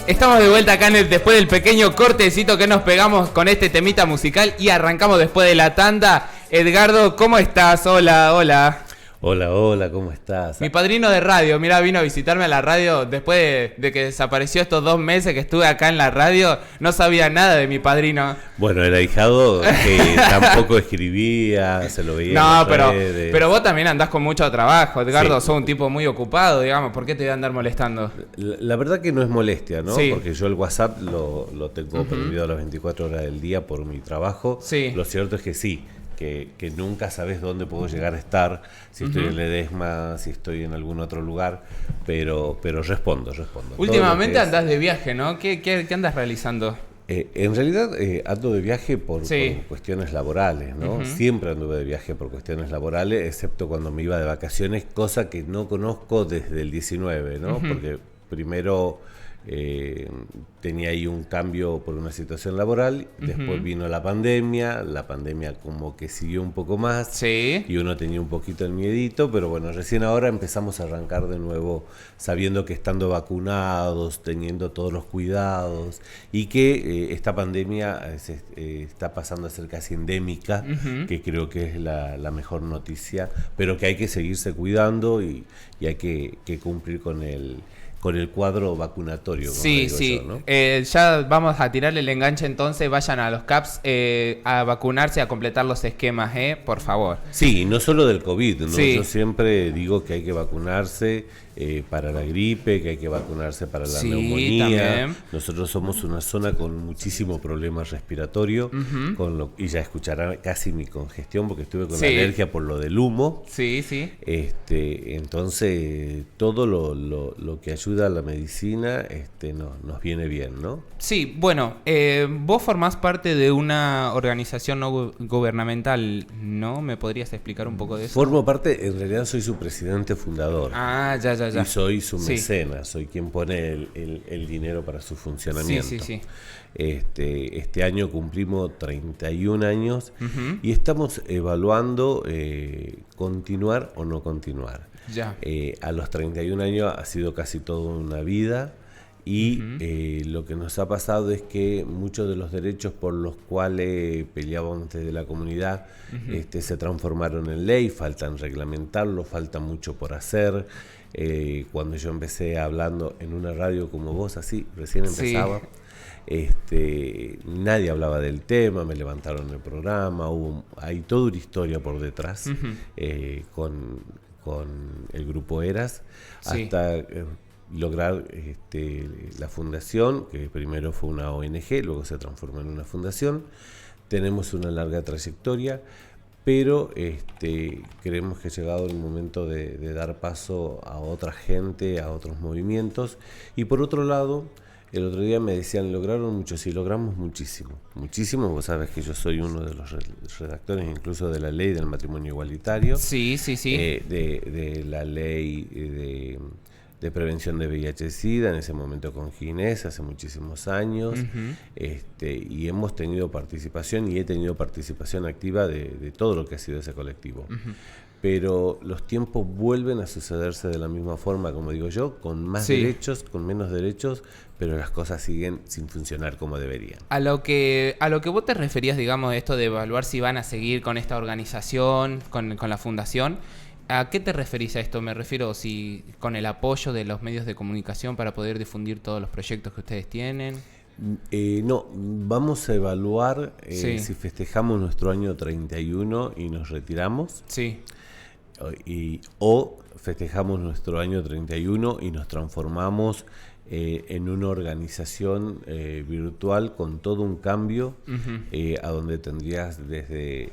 Estamos de vuelta acá después del pequeño cortecito que nos pegamos con este temita musical y arrancamos después de la tanda. Edgardo, ¿cómo estás? Hola, hola. Hola, hola, ¿cómo estás? Mi padrino de radio, mira, vino a visitarme a la radio después de que desapareció estos 2 meses que estuve acá en la radio. No sabía nada de mi padrino. Bueno, el ahijado que tampoco escribía, se lo veía no, en las redes. pero vos también andás con mucho trabajo, Edgardo, Sí. sos un tipo muy ocupado, digamos. ¿Por qué te voy a andar molestando? La verdad que no es molestia, ¿no? Sí. Porque yo el WhatsApp lo tengo prendido a las 24 horas del día por mi trabajo. Sí. Lo cierto es que sí. Que nunca sabes dónde puedo llegar a estar, si estoy en Ledesma, si estoy en algún otro lugar, pero respondo. Últimamente andás de viaje, ¿no? ¿Qué andas realizando? En realidad ando de viaje por cuestiones laborales, ¿no? Siempre anduve de viaje por cuestiones laborales, excepto cuando me iba de vacaciones, cosa que no conozco desde el 19, ¿no? Porque primero tenía ahí un cambio por una situación laboral, después vino la pandemia como que siguió un poco más, y uno tenía un poquito el miedito, pero bueno, recién ahora empezamos a arrancar de nuevo sabiendo que estando vacunados, teniendo todos los cuidados, y que esta pandemia está pasando a ser casi endémica, que creo que es la mejor noticia, pero que hay que seguirse cuidando y hay que cumplir con el cuadro vacunatorio. Como digo yo, ¿no? Ya vamos a tirarle el enganche entonces, vayan a los CAPS a vacunarse, a completar los esquemas, por favor. Sí, no solo del COVID, ¿no? Sí. Yo siempre digo que hay que vacunarse para la gripe, que hay que vacunarse para la neumonía. También. Nosotros somos una zona con muchísimo problema respiratorio, y ya escucharán casi mi congestión porque estuve con alergia por lo del humo. Sí. Entonces, todo lo que ayuda a la medicina nos viene bien, ¿no? Sí, bueno, vos formás parte de una organización no gubernamental, ¿no? ¿Me podrías explicar un poco de eso? Formo parte, en realidad soy su presidente fundador. Ah, ya. Y soy su mecenas, soy quien pone el dinero para su funcionamiento. Sí. Este año cumplimos 31 años y estamos evaluando continuar o no continuar. Ya. A los 31 años ha sido casi toda una vida y lo que nos ha pasado es que muchos de los derechos por los cuales peleábamos desde la comunidad se transformaron en ley, faltan reglamentarlo, falta mucho por hacer. Cuando yo empecé hablando en una radio como vos, así, recién empezaba, nadie hablaba del tema, me levantaron el programa, hay toda una historia por detrás con el grupo Eras, hasta lograr la fundación, que primero fue una ONG, luego se transformó en una fundación. Tenemos una larga trayectoria, pero creemos que ha llegado el momento de dar paso a otra gente, a otros movimientos. Y por otro lado, el otro día me decían, lograron mucho, sí, logramos muchísimo. Vos sabés que yo soy uno de los redactores incluso de la ley del matrimonio igualitario. Sí. De la ley de prevención de VIH-Sida, en ese momento con Ginés, hace muchísimos años, y hemos tenido participación, y he tenido participación activa de todo lo que ha sido ese colectivo. Pero los tiempos vuelven a sucederse de la misma forma, como digo yo, con más derechos, con menos derechos, pero las cosas siguen sin funcionar como deberían. A lo que vos te referías, digamos, esto de evaluar si van a seguir con esta organización, con la fundación, ¿a qué te referís a esto? Me refiero si con el apoyo de los medios de comunicación para poder difundir todos los proyectos que ustedes tienen. No, vamos a evaluar si festejamos nuestro año 31 y nos retiramos. Sí. O festejamos nuestro año 31 y nos transformamos en una organización virtual con todo un cambio, a donde tendrías desde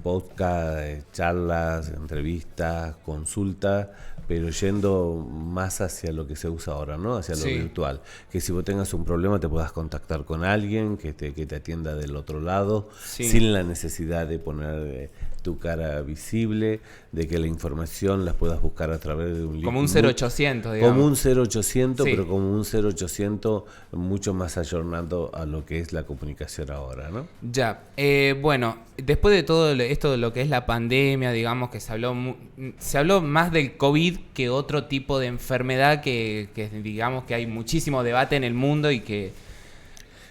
podcast, charlas, entrevistas, consultas, pero yendo más hacia lo que se usa ahora, ¿no? Hacia lo virtual. Que si vos tengas un problema te puedas contactar con alguien que te atienda del otro lado, sin la necesidad de poner tu cara visible, de que la información las puedas buscar a través de un link. Como un 0800, digamos. Como un 0800, sí. pero como un 0800 mucho más ayornado a lo que es la comunicación ahora, ¿no? Ya, bueno, después de todo esto de lo que es la pandemia, digamos que se habló más del COVID que otro tipo de enfermedad que digamos que hay muchísimo debate en el mundo y que...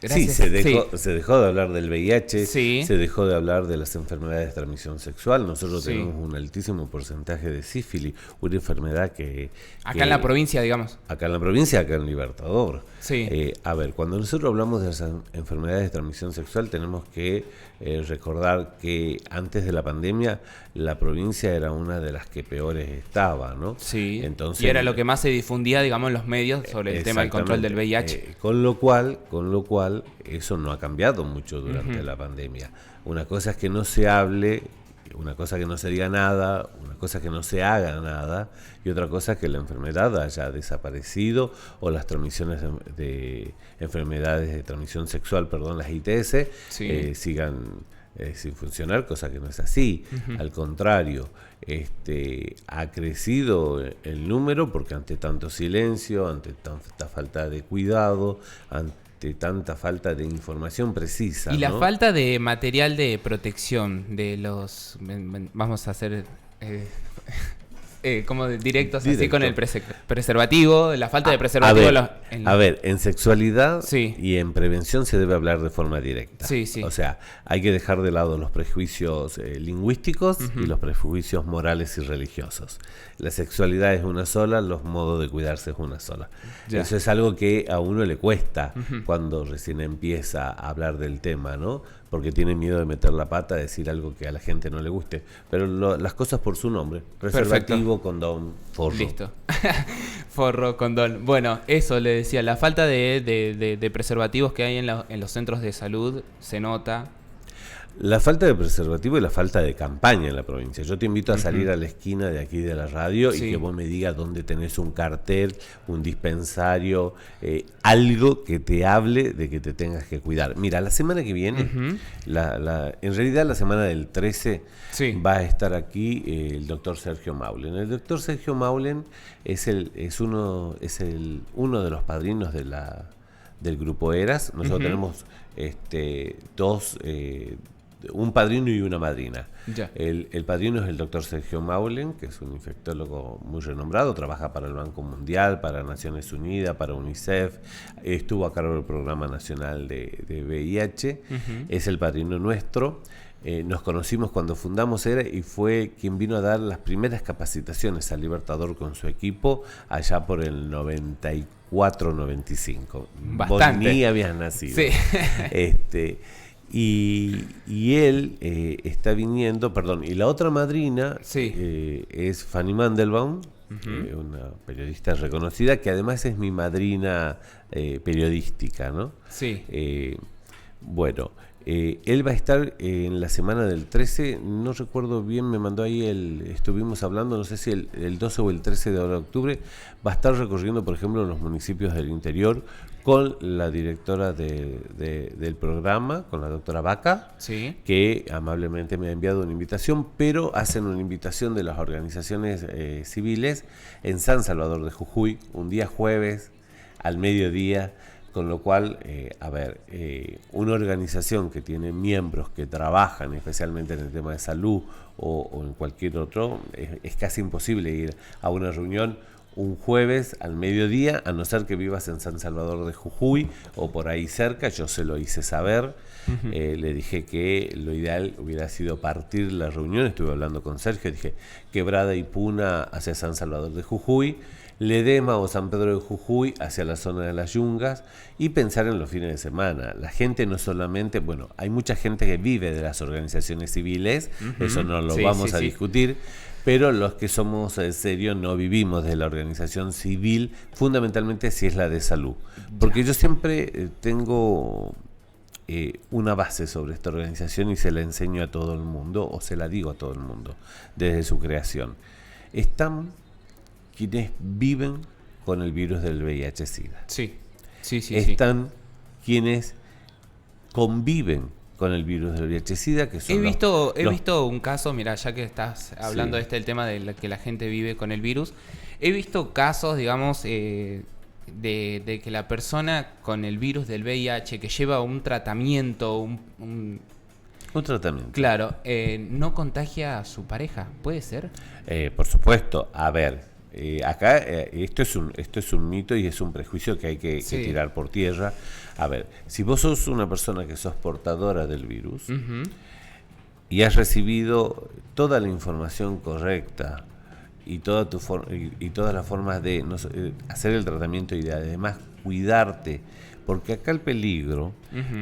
Gracias. Sí, se dejó de hablar del VIH, sí. se dejó de hablar de las enfermedades de transmisión sexual. Nosotros tenemos un altísimo porcentaje de sífilis, una enfermedad que... Acá en la provincia, digamos. Acá en la provincia, acá en Libertador. Sí. A ver, cuando nosotros hablamos de las enfermedades de transmisión sexual, tenemos que recordar que antes de la pandemia, la provincia era una de las que peores estaba, ¿no? Sí, entonces, y era lo que más se difundía, digamos, en los medios sobre el tema del control del VIH. Con lo cual, eso no ha cambiado mucho durante la pandemia. Una cosa es que no se hable, una cosa que no se diga nada, una cosa que no se haga nada, y otra cosa es que la enfermedad haya desaparecido o las transmisiones de enfermedades de transmisión sexual, las ITS, sigan sin funcionar, cosa que no es así. Al contrario, ha crecido el número porque ante tanto silencio, ante tanta falta de cuidado, ante tanta falta de información precisa. Y la falta de material de protección de los... Vamos a hacer... como directos así con el preservativo, la falta de preservativo. A ver, en sexualidad y en prevención se debe hablar de forma directa. Sí, sí. O sea, hay que dejar de lado los prejuicios lingüísticos y los prejuicios morales y religiosos. La sexualidad es una sola, los modos de cuidarse es una sola. Ya. Eso es algo que a uno le cuesta cuando recién empieza a hablar del tema, ¿no? Porque tiene miedo de meter la pata, decir algo que a la gente no le guste. Pero las cosas por su nombre. Preservativo, condón, forro. Listo. Forro, condón. Bueno, eso le decía. La falta de preservativos que hay en los centros de salud se nota. La falta de preservativo y la falta de campaña en la provincia. Yo te invito a salir a la esquina de aquí de la radio y que vos me digas dónde tenés un cartel, un dispensario, algo que te hable de que te tengas que cuidar. Mira, la semana que viene, en realidad la semana del 13, va a estar aquí el doctor Sergio Maulen. El doctor Sergio Maulen es uno de los padrinos del grupo ERAS. Nosotros tenemos dos... un padrino y una madrina. El padrino es el doctor Sergio Maulen, que es un infectólogo muy renombrado, trabaja para el Banco Mundial, para Naciones Unidas, para UNICEF, estuvo a cargo del Programa Nacional de VIH, es el padrino nuestro. Nos conocimos cuando fundamos ERA y fue quien vino a dar las primeras capacitaciones al Libertador con su equipo allá por el 94-95. Bastante. Vos ni habías nacido. Sí. Y él está viniendo, y la otra madrina es Fanny Mandelbaum, una periodista reconocida, que además es mi madrina periodística, ¿no? Sí. Él va a estar en la semana del 13, no recuerdo bien, me mandó ahí estuvimos hablando, no sé si el 12 o el 13 de octubre, va a estar recorriendo, por ejemplo, los municipios del interior con la directora del programa, con la doctora Vaca, que amablemente me ha enviado una invitación, pero hacen una invitación de las organizaciones civiles en San Salvador de Jujuy, un día jueves al mediodía. Con lo cual, una organización que tiene miembros que trabajan especialmente en el tema de salud o en cualquier otro, es casi imposible ir a una reunión un jueves al mediodía, a no ser que vivas en San Salvador de Jujuy o por ahí cerca. Yo se lo hice saber, le dije que lo ideal hubiera sido partir la reunión, estuve hablando con Sergio, dije Quebrada y Puna hacia San Salvador de Jujuy, Ledesma o San Pedro de Jujuy hacia la zona de las Yungas, y pensar en los fines de semana. La gente no solamente, hay mucha gente que vive de las organizaciones civiles, eso no lo vamos a discutir, pero los que somos en serio no vivimos de la organización civil, fundamentalmente si es la de salud. Porque yo siempre tengo una base sobre esta organización y se la enseño a todo el mundo, o se la digo a todo el mundo, desde su creación. Están quienes viven con el virus del VIH-Sida. Sí. Están quienes conviven con el virus del VIH-Sida, que son he visto un caso, mira, ya que estás hablando del tema de que la gente vive con el virus, he visto casos, digamos, de que la persona con el virus del VIH que lleva un tratamiento, un tratamiento. Claro, no contagia a su pareja, ¿puede ser? Por supuesto, a ver, acá esto es un mito y es un prejuicio que hay que tirar por tierra. A ver, si vos sos una persona que sos portadora del virus y has recibido toda la información correcta y todas las formas de hacer el tratamiento y además cuidarte, porque acá el peligro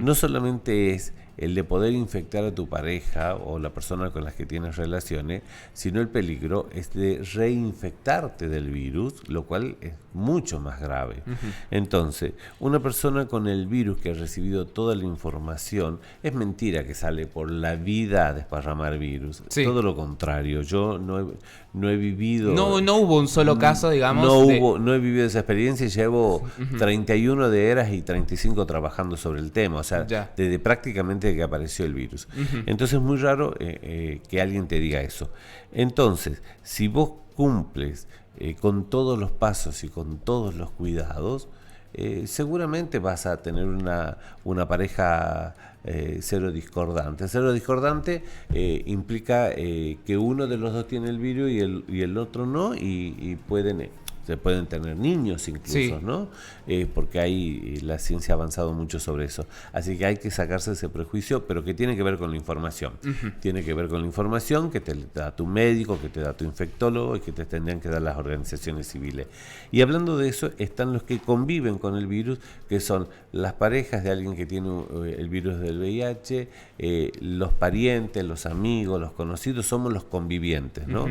no solamente es el de poder infectar a tu pareja o la persona con la que tienes relaciones, sino el peligro es de reinfectarte del virus, lo cual es mucho más grave. Entonces, una persona con el virus que ha recibido toda la información, es mentira que sale por la vida a desparramar virus. Todo lo contrario, yo no he vivido... No hubo un solo caso, digamos... No he vivido esa experiencia y llevo 31 de eras y 35 trabajando sobre el tema, o sea, desde prácticamente que apareció el virus. Entonces es muy raro que alguien te diga eso. Entonces, si vos cumples con todos los pasos y con todos los cuidados, seguramente vas a tener una pareja cero discordante. Cero discordante implica que uno de los dos tiene el virus y el otro no, y se pueden tener niños incluso, ¿no? Porque la ciencia ha avanzado mucho sobre eso. Así que hay que sacarse ese prejuicio, pero que tiene que ver con la información. Tiene que ver con la información que te da tu médico, que te da tu infectólogo y que te tendrían que dar las organizaciones civiles. Y hablando de eso, están los que conviven con el virus, que son las parejas de alguien que tiene el virus del VIH, los parientes, los amigos, los conocidos, somos los convivientes, ¿no?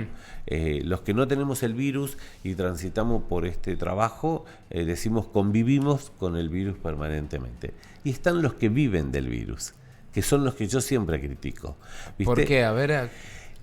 Los que no tenemos el virus y transitamos por este trabajo, decimos convivimos con el virus permanentemente. Y están los que viven del virus, que son los que yo siempre critico. ¿Viste? ¿Por qué? A ver...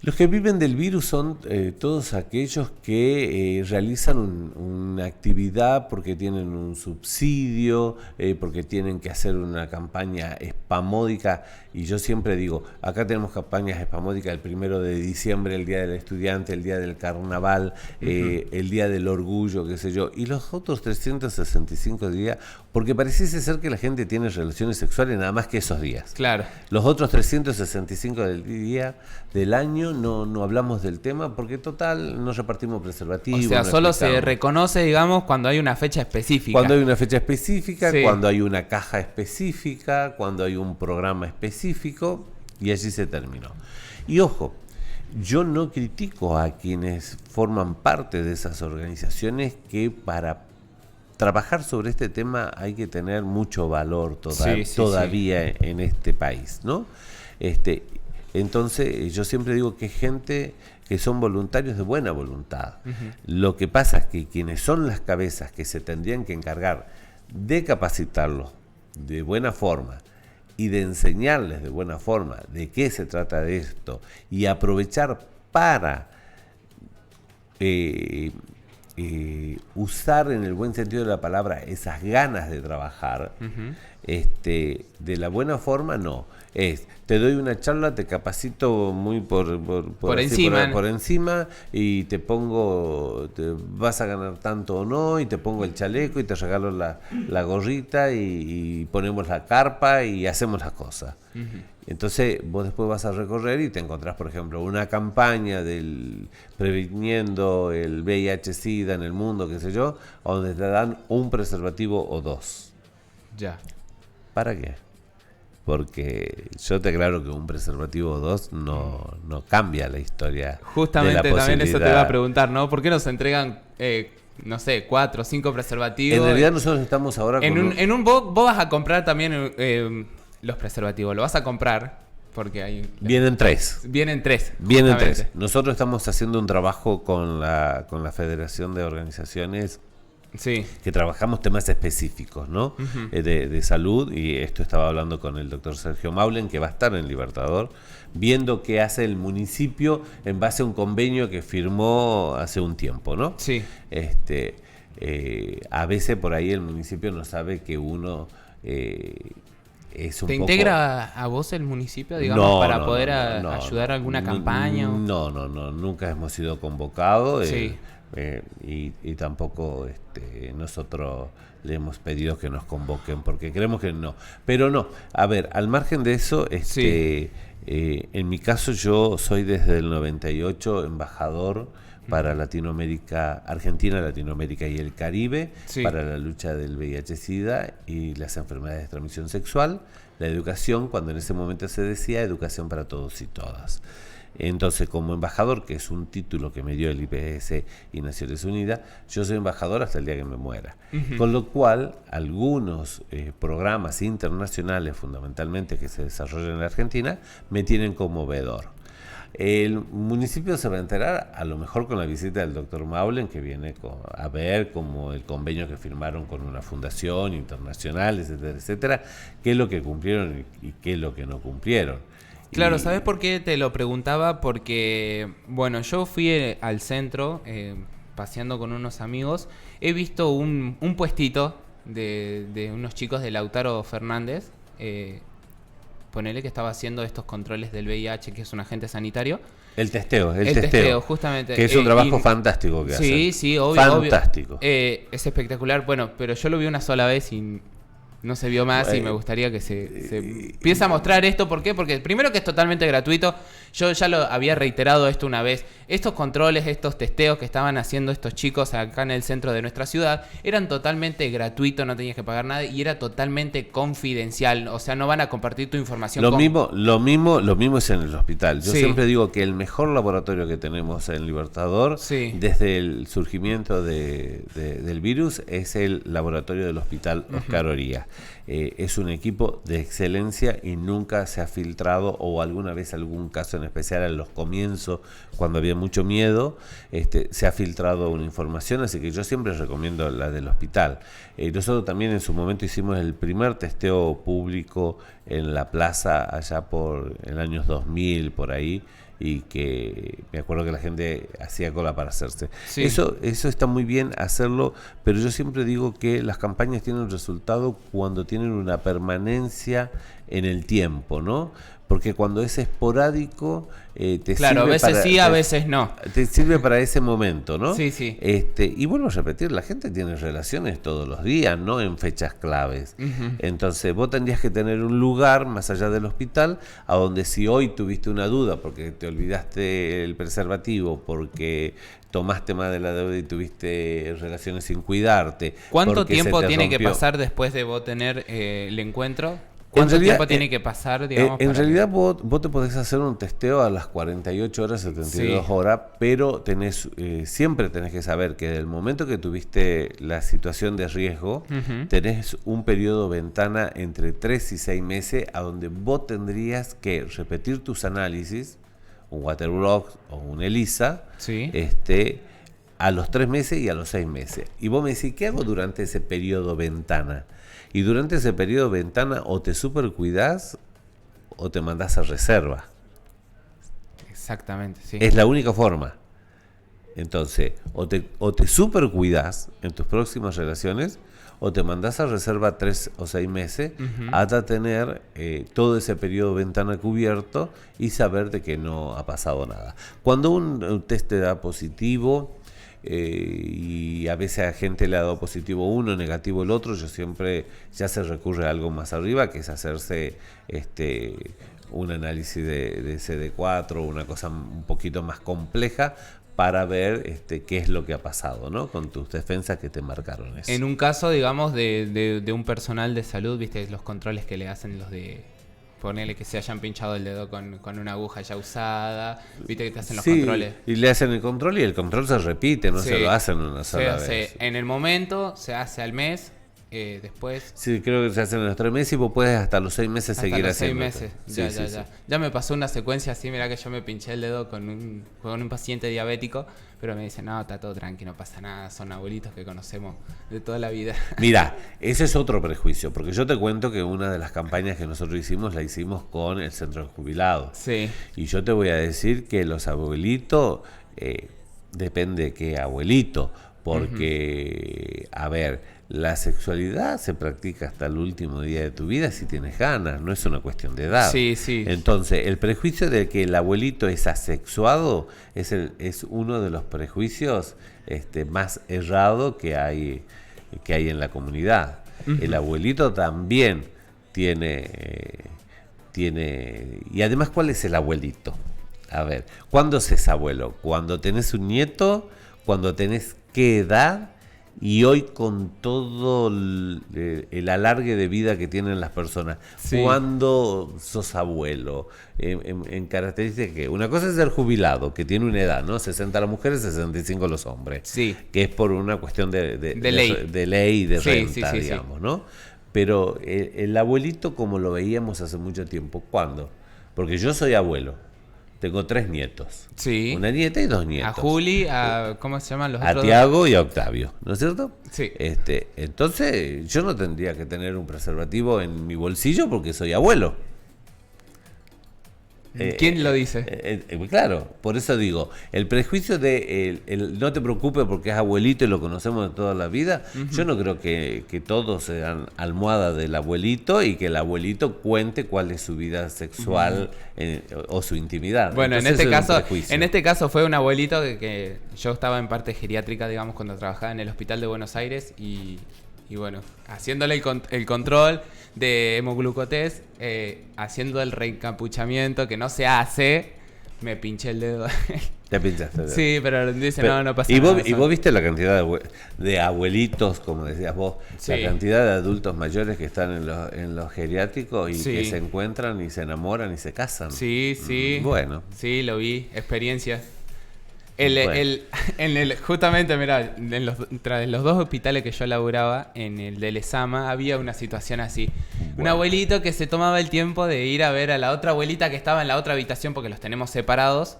Los que viven del virus son todos aquellos que realizan una actividad porque tienen un subsidio, porque tienen que hacer una campaña spamódica. Y yo siempre digo, acá tenemos campañas spamódicas el 1 de diciembre, el Día del Estudiante, el Día del Carnaval, el Día del Orgullo, qué sé yo. Y los otros 365 días, porque pareciese ser que la gente tiene relaciones sexuales nada más que esos días. Claro. Los otros 365 días del año no hablamos del tema porque total no repartimos preservativos. O sea, solo se reconoce, digamos, cuando hay una fecha específica. Cuando hay una fecha específica, cuando hay una caja específica, cuando hay un programa específico, y allí se terminó. Y ojo, yo no critico a quienes forman parte de esas organizaciones que para trabajar sobre este tema hay que tener mucho valor todavía en este país, ¿no? Entonces, yo siempre digo que es gente que son voluntarios de buena voluntad. Lo que pasa es que quienes son las cabezas que se tendrían que encargar de capacitarlos de buena forma y de enseñarles de buena forma de qué se trata de esto y aprovechar para usar en el buen sentido de la palabra esas ganas de trabajar, de la buena forma no. Te doy una charla, te capacito muy por encima y te vas a ganar tanto o no, y te pongo el chaleco y te regalo la gorrita y ponemos la carpa y hacemos las cosas. Entonces vos después vas a recorrer y te encontrás, por ejemplo, una campaña previniendo el VIH-Sida en el mundo, qué sé yo, donde te dan un preservativo o dos. Ya. ¿Para qué? Porque yo te aclaro que un preservativo o dos no cambia la historia. Justamente de la también eso te iba a preguntar, ¿no? ¿Por qué nos entregan, no sé, 4 o 5 preservativos? En realidad nosotros estamos ahora vos vas a comprar también los preservativos, lo vas a comprar porque hay... Vienen 3. Vienen 3. Nosotros estamos haciendo un trabajo con la Federación de Organizaciones que trabajamos temas específicos, ¿no? De salud, y esto estaba hablando con el doctor Sergio Maulen, que va a estar en Libertador, viendo qué hace el municipio en base a un convenio que firmó hace un tiempo, ¿no? Sí. A veces por ahí el municipio no sabe que uno es un ¿Te poco... integra a vos el municipio, digamos, para poder ayudar a alguna campaña? No, nunca hemos sido convocados. Sí. Y tampoco nosotros le hemos pedido que nos convoquen porque creemos que no. Pero no, a ver, al margen de eso, Sí. en mi caso yo soy desde el 98 embajador para Latinoamérica, Argentina, Latinoamérica y el Caribe, Sí. para la lucha del VIH-Sida y las enfermedades de transmisión sexual, la educación, cuando en ese momento se decía educación para todos y todas. Entonces, como embajador, que es un título que me dio el IPS y Naciones Unidas, yo soy embajador hasta el día que me muera. Uh-huh. Con lo cual, algunos programas internacionales, fundamentalmente que se desarrollan en la Argentina, me tienen como veedor. El municipio se va a enterar, a lo mejor con la visita del doctor Maulen, que viene a ver como el convenio que firmaron con una fundación internacional, etcétera, etcétera, qué es lo que cumplieron y qué es lo que no cumplieron. Claro, ¿sabes por qué te lo preguntaba? Porque, bueno, yo fui al centro paseando con unos amigos. He visto un puestito de unos chicos de Lautaro Fernández. Ponele que estaba haciendo estos controles del VIH, que es un agente sanitario. El testeo, justamente. Que es un trabajo fantástico que hacen. Sí, obvio. Fantástico. Es espectacular. Bueno, pero yo lo vi una sola vez y no se vio más y me gustaría que se empiece a mostrar esto. ¿Por qué? Porque primero que es totalmente gratuito. Yo ya lo había reiterado esto una vez. Estos controles, estos testeos que estaban haciendo estos chicos acá en el centro de nuestra ciudad eran totalmente gratuitos, no tenías que pagar nada y era totalmente confidencial. O sea, no van a compartir tu información. Lo mismo es en el hospital. Yo Sí. siempre digo que el mejor laboratorio que tenemos en Libertador, Sí. desde el surgimiento del virus, es el laboratorio del hospital Oscar Oría. Es un equipo de excelencia y nunca se ha filtrado, o alguna vez algún caso en especial en los comienzos, cuando había mucho miedo, se ha filtrado una información, así que yo siempre recomiendo la del hospital. Nosotros también en su momento hicimos el primer testeo público en la plaza allá por el año 2000, por ahí, y que me acuerdo que la gente hacía cola para hacerse. Sí. Eso está muy bien hacerlo, pero yo siempre digo que las campañas tienen resultado cuando tienen una permanencia en el tiempo, ¿no? Porque cuando es esporádico, te claro, sirve a veces sí, a veces no. Te sirve para ese momento, ¿no? Sí, sí. Y vuelvo a repetir, la gente tiene relaciones todos los días, no en fechas claves. Uh-huh. Entonces vos tendrías que tener un lugar más allá del hospital, a donde si hoy tuviste una duda porque te olvidaste el preservativo, porque tomaste más de la deuda y tuviste relaciones sin cuidarte. ¿Cuánto tiempo tiene que pasar después de vos tener el encuentro? ¿Cuánto tiempo tiene que pasar, digamos? En realidad vos te podés hacer un testeo a las 48 horas, 72 horas, pero siempre tenés que saber que del momento que tuviste la situación de riesgo, uh-huh, tenés un periodo ventana entre 3 y 6 meses a donde vos tendrías que repetir tus análisis, un Waterblot o un ELISA, sí, a los 3 meses y a los 6 meses. Y vos me decís, ¿qué hago durante ese periodo ventana? Y durante ese periodo ventana o te supercuidás o te mandás a reserva. Exactamente, sí. Es la única forma. Entonces, o te supercuidás en tus próximas relaciones o te mandás a reserva 3 o 6 meses, uh-huh, hasta tener todo ese periodo ventana cubierto y saber de que no ha pasado nada. Cuando un test te da positivo, y a veces a gente le ha dado positivo uno, negativo el otro, yo siempre ya se recurre a algo más arriba, que es hacerse un análisis de CD4, una cosa un poquito más compleja, para ver qué es lo que ha pasado, ¿no? Con tus defensas que te marcaron eso. En un caso, digamos, de un personal de salud, viste los controles que le hacen los de... Ponele que se hayan pinchado el dedo con una aguja ya usada, viste que te hacen los controles. Y le hacen el control y el control se repite, no se lo hacen una sola vez. En el momento, se hace al mes, después... Sí, creo que se hacen en los 3 meses y vos puedes hasta los 6 meses seguir haciendo. Hasta los 6 meses, ya. Ya me pasó una secuencia así, mirá que yo me pinché el dedo con un paciente diabético, pero me dicen, no, está todo tranqui, no pasa nada, son abuelitos que conocemos de toda la vida. Mira, ese es otro prejuicio, porque yo te cuento que una de las campañas que nosotros hicimos, la hicimos con el Centro de Jubilados. Sí. Y yo te voy a decir que los abuelitos, depende de qué abuelito, porque, a ver, la sexualidad se practica hasta el último día de tu vida si tienes ganas, no es una cuestión de edad. Sí, sí. Entonces, el prejuicio de que el abuelito es asexuado es uno de los prejuicios más errado que hay en la comunidad. El abuelito también tiene... Y además, ¿cuál es el abuelito? A ver, ¿cuándo se es abuelo? ¿Cuando tenés un nieto? ¿Cuando tenés qué edad? Y hoy con todo el alargue de vida que tienen las personas, ¿cuándo sos abuelo? En características que una cosa es ser jubilado, que tiene una edad, ¿no? 60 las mujeres, 65 los hombres. Sí. Que es por una cuestión de ley. De ley, de renta, digamos, ¿no? Pero el abuelito, como lo veíamos hace mucho tiempo, ¿cuándo? Porque yo soy abuelo. Tengo 3 nietos. Sí. Una nieta y 2 nietos. A Juli, ¿cómo se llaman los otros? A Tiago y a Octavio, ¿no es cierto? Sí. Entonces, yo no tendría que tener un preservativo en mi bolsillo porque soy abuelo. ¿Quién lo dice? Claro, por eso digo, el prejuicio de no te preocupes porque es abuelito y lo conocemos de toda la vida, yo no creo que todos sean almohada del abuelito y que el abuelito cuente cuál es su vida sexual o su intimidad. Bueno, entonces, en este caso fue un abuelito que yo estaba en parte geriátrica, digamos, cuando trabajaba en el hospital de Buenos Aires y bueno, haciéndole el control de hemoglucotés, haciendo el reencapuchamiento que no se hace, me pinché el dedo. ¿Te pinchaste el dedo? Sí, pero dice, no pasa nada. ¿Y vos viste la cantidad de abuelitos, como decías vos, la cantidad de adultos mayores que están en los geriátricos y que se encuentran y se enamoran y se casan? Sí. Bueno. Sí, lo vi, experiencia. Justamente, mirá, en los 2 hospitales que yo laburaba, en el de Lezama, había una situación así. Bueno. Un abuelito que se tomaba el tiempo de ir a ver a la otra abuelita que estaba en la otra habitación porque los teníamos separados,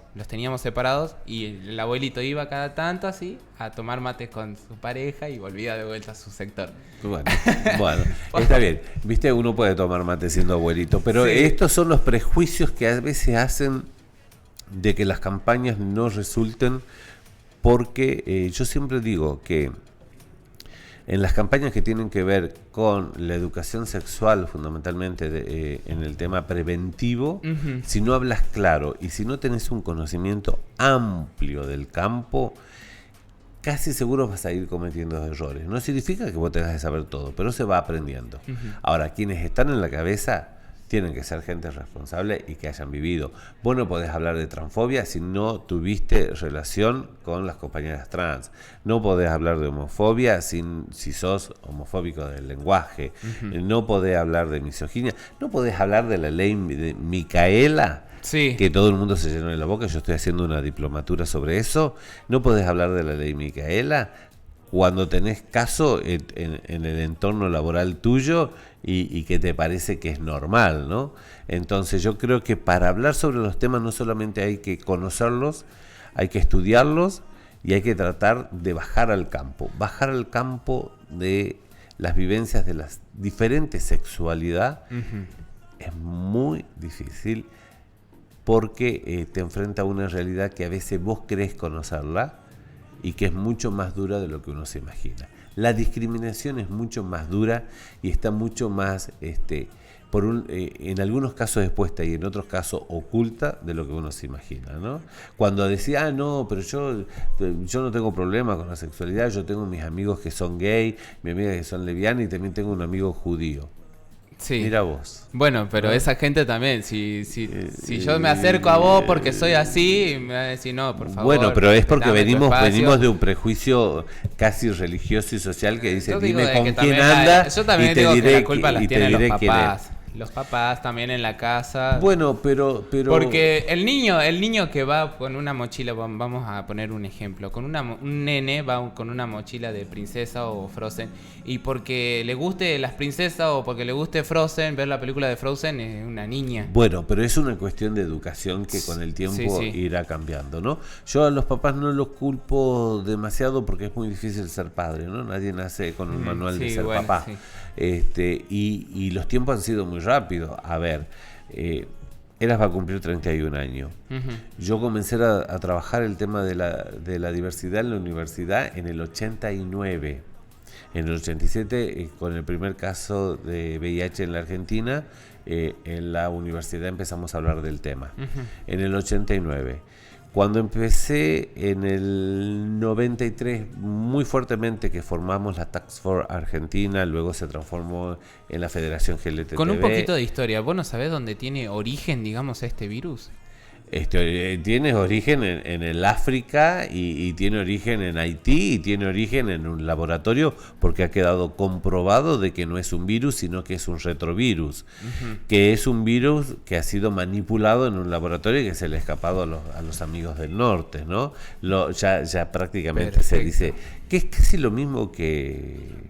y el abuelito iba cada tanto así a tomar mates con su pareja y volvía de vuelta a su sector. Bueno, está bien. Viste, uno puede tomar mate siendo abuelito, pero estos son los prejuicios que a veces hacen de que las campañas no resulten, porque yo siempre digo que en las campañas que tienen que ver con la educación sexual, fundamentalmente en el tema preventivo, si no hablas claro y si no tenés un conocimiento amplio del campo, casi seguro vas a ir cometiendo errores. No significa que vos tengas que saber todo, pero se va aprendiendo. Ahora, quienes están en la cabeza tienen que ser gente responsable y que hayan vivido. Vos no podés hablar de transfobia si no tuviste relación con las compañeras trans. No podés hablar de homofobia si sos homofóbico del lenguaje. No podés hablar de misoginia. No podés hablar de la ley de Micaela, que todo el mundo se llenó de la boca. Yo estoy haciendo una diplomatura sobre eso. No podés hablar de la ley Micaela cuando tenés caso en el entorno laboral tuyo y que te parece que es normal, ¿no? Entonces yo creo que para hablar sobre los temas no solamente hay que conocerlos, hay que estudiarlos y hay que tratar de bajar al campo de las vivencias de las diferentes sexualidades. Es muy difícil porque te enfrenta a una realidad que a veces vos crees conocerla y que es mucho más dura de lo que uno se imagina. La discriminación es mucho más dura y está mucho más, en algunos casos expuesta y en otros casos oculta de lo que uno se imagina, ¿no? Cuando decía, no, pero yo no tengo problema con la sexualidad, yo tengo mis amigos que son gay, mis amigas que son lesbianas y también tengo un amigo judío. Sí. Mira vos. Bueno, pero esa gente también, si yo me acerco a vos porque soy así, me va a decir no, por favor. Bueno, pero es porque venimos de un prejuicio casi religioso y social que dice, dime con quién anda. Yo también digo que la culpa la tienen los papás. Los papás también en la casa. Bueno, pero porque el niño que va con una mochila, vamos a poner un ejemplo, un nene va con una mochila de princesa o Frozen, y porque le guste las princesas o porque le guste Frozen, ver la película de Frozen, es una niña. Bueno, pero es una cuestión de educación que con el tiempo irá cambiando, ¿no? Yo a los papás no los culpo demasiado porque es muy difícil ser padre, ¿no? Nadie nace con un manual de ser papá. Y los tiempos han sido muy rápidos. A ver, Eras va a cumplir 31 años. Yo comencé a trabajar el tema de la diversidad en la universidad en el 89. En el 87, con el primer caso de VIH en la Argentina, en la universidad empezamos a hablar del tema. En el 89. Cuando empecé en el 93 muy fuertemente, que formamos la Task Force Argentina, luego se transformó en la Federación GLTTB. Con un poquito de historia, ¿vos no sabés dónde tiene origen, digamos, este virus? Tiene origen en el África y tiene origen en Haití y tiene origen en un laboratorio, porque ha quedado comprobado de que no es un virus, sino que es un retrovirus, que es un virus que ha sido manipulado en un laboratorio y que se le ha escapado a los amigos del norte, ¿no? Ya prácticamente Perfecto. Se dice que es casi lo mismo que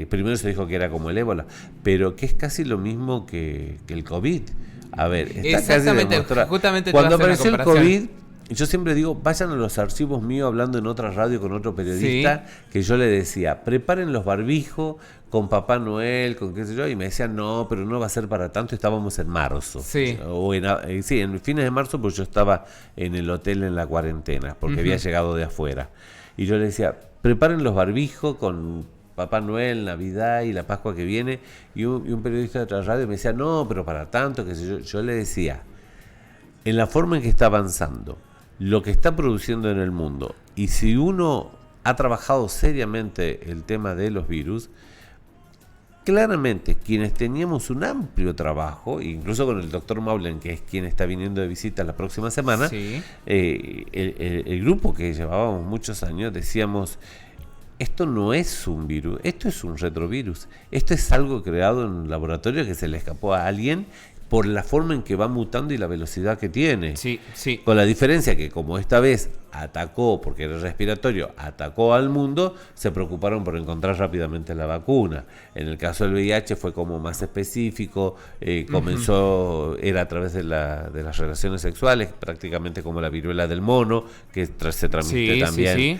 primero se dijo que era como el ébola, pero que es casi lo mismo que el COVID. A ver, está exactamente, casi demostrado. Justamente cuando apareció el COVID, yo siempre digo, vayan a los archivos míos hablando en otra radio con otro periodista, que yo le decía, preparen los barbijos con Papá Noel, con qué sé yo, y me decían, no, pero no va a ser para tanto. Estábamos en marzo, o en fines de marzo, porque yo estaba en el hotel en la cuarentena, porque había llegado de afuera, y yo le decía, preparen los barbijos con Papá Noel, Navidad y la Pascua que viene, y un periodista de otra radio me decía, no, pero para tanto, que yo le decía, en la forma en que está avanzando, lo que está produciendo en el mundo, y si uno ha trabajado seriamente el tema de los virus, claramente quienes teníamos un amplio trabajo, incluso con el doctor Maulen, que es quien está viniendo de visita la próxima semana, el grupo que llevábamos muchos años decíamos, esto no es un virus, esto es un retrovirus. Esto es algo creado en un laboratorio que se le escapó a alguien por la forma en que va mutando y la velocidad que tiene. Con la diferencia que como esta vez atacó, porque era respiratorio, atacó al mundo, se preocuparon por encontrar rápidamente la vacuna. En el caso del VIH fue como más específico, comenzó, era a través de las relaciones sexuales, prácticamente como la viruela del mono, que se transmite también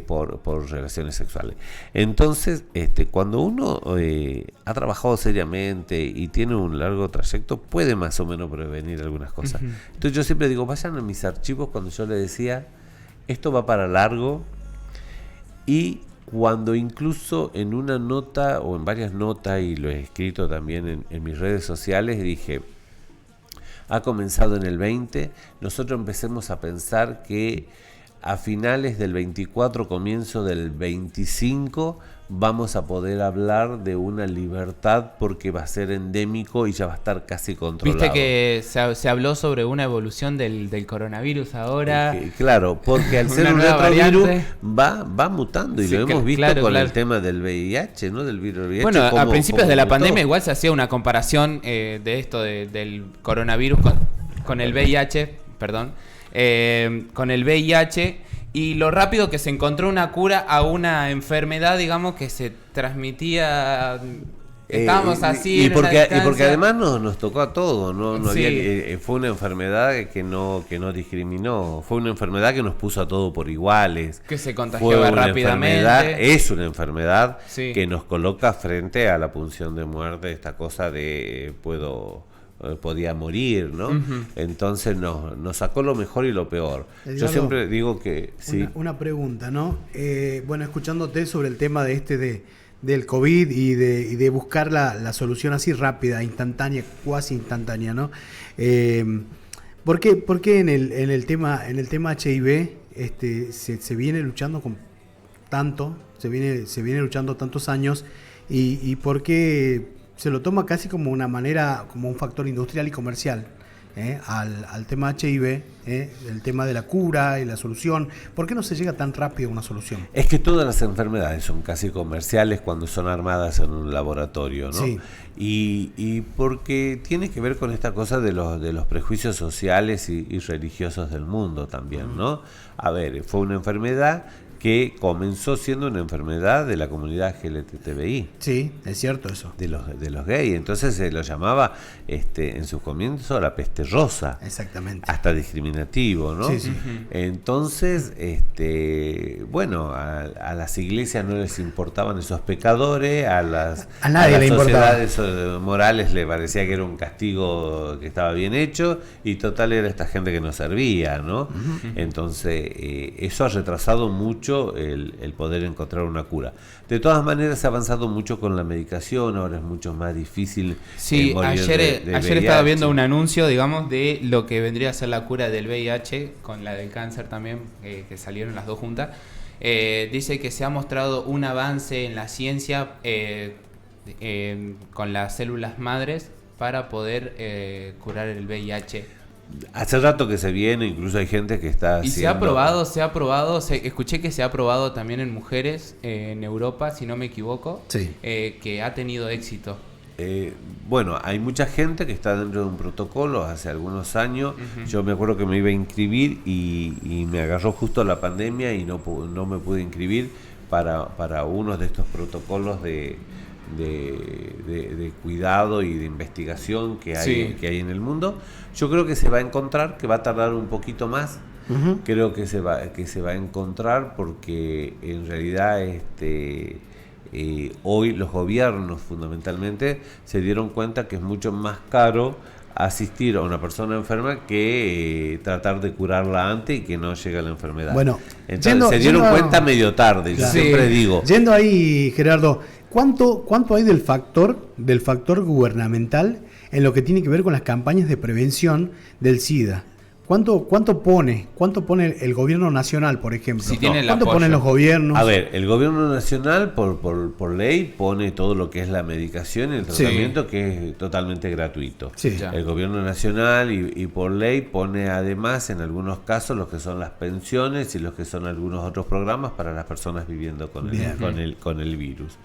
por relaciones sexuales. Entonces, cuando uno ha trabajado seriamente y tiene un largo trayecto, puede más o menos prevenir algunas cosas. Entonces yo siempre digo, vayan a mis archivos cuando yo le decía, esto va para largo, y cuando incluso en una nota o en varias notas, y lo he escrito también en mis redes sociales, dije, ha comenzado en el 20, nosotros empecemos a pensar que a finales del 24, comienzo del 25, vamos a poder hablar de una libertad porque va a ser endémico y ya va a estar casi controlado. Viste que se habló sobre una evolución del coronavirus ahora. Claro, porque al ser un retrovirus va mutando, y lo hemos visto con el tema del VIH, ¿no? Del virus VIH. Bueno, a principios de la pandemia igual se hacía una comparación de esto del coronavirus con el VIH, con el VIH, y lo rápido que se encontró una cura a una enfermedad, digamos, que se transmitía. Estábamos así. Y porque además nos tocó a todos, no había, fue una enfermedad que no discriminó, fue una enfermedad que nos puso a todos por iguales. Que se contagiaba rápidamente. Es una enfermedad que nos coloca frente a la punción de muerte, esta cosa de podía morir, ¿no? Entonces nos sacó lo mejor y lo peor. Edgardo, yo siempre digo que una pregunta, ¿no? Bueno, escuchándote sobre el tema del COVID y de buscar la solución así rápida, instantánea, cuasi instantánea, ¿no? ¿Por qué en el tema HIV se viene luchando se viene luchando tantos años, y por qué se lo toma casi como una manera, como un factor industrial y comercial, al tema HIV, el tema de la cura y la solución? ¿Por qué no se llega tan rápido a una solución? Es que todas las enfermedades son casi comerciales cuando son armadas en un laboratorio, ¿no? Sí. Y porque tiene que ver con esta cosa de los prejuicios sociales y religiosos del mundo también, ¿no? A ver, fue una enfermedad que comenzó siendo una enfermedad de la comunidad LGTBI. Sí, es cierto eso. De los gays. Entonces se lo llamaba en sus comienzos la peste rosa. Exactamente. Hasta discriminativo, ¿no? Sí, sí. Entonces, bueno, a las iglesias no les importaban esos pecadores, a nadie las le sociedades morales le parecía que era un castigo que estaba bien hecho, y total era esta gente que no servía, ¿no? Entonces, eso ha retrasado mucho el poder encontrar una cura. De todas maneras, se ha avanzado mucho con la medicación, ahora es mucho más difícil. Sí, morir ayer estaba viendo un anuncio, digamos, de lo que vendría a ser la cura del VIH, con la del cáncer también, que salieron las dos juntas. Dice que se ha mostrado un avance en la ciencia con las células madres para poder curar el VIH. Hace rato que se viene, incluso hay gente que está y se ha probado, escuché que se ha probado también en mujeres en Europa, si no me equivoco, sí. Que ha tenido éxito. Bueno, hay mucha gente que está dentro de un protocolo hace algunos años. Yo me acuerdo que me iba a inscribir y me agarró justo la pandemia y no me pude inscribir para uno de estos protocolos de cuidado y de investigación que hay en el mundo. Yo creo que se va a encontrar, que va a tardar un poquito más. Creo que se va a encontrar porque en realidad hoy los gobiernos fundamentalmente se dieron cuenta que es mucho más caro asistir a una persona enferma que tratar de curarla antes y que no llegue a la enfermedad. Bueno, entonces se dieron cuenta medio tarde, yo siempre digo. Yendo ahí, Gerardo, ¿cuánto hay del factor gubernamental en lo que tiene que ver con las campañas de prevención del SIDA? ¿Cuánto pone el gobierno nacional, por ejemplo? Si tiene ¿Cuánto ponen los gobiernos? A ver, el gobierno nacional por ley pone todo lo que es la medicación y el tratamiento, que es totalmente gratuito. Sí. El gobierno nacional y por ley pone además en algunos casos lo que son las pensiones y los que son algunos otros programas para las personas viviendo con el virus.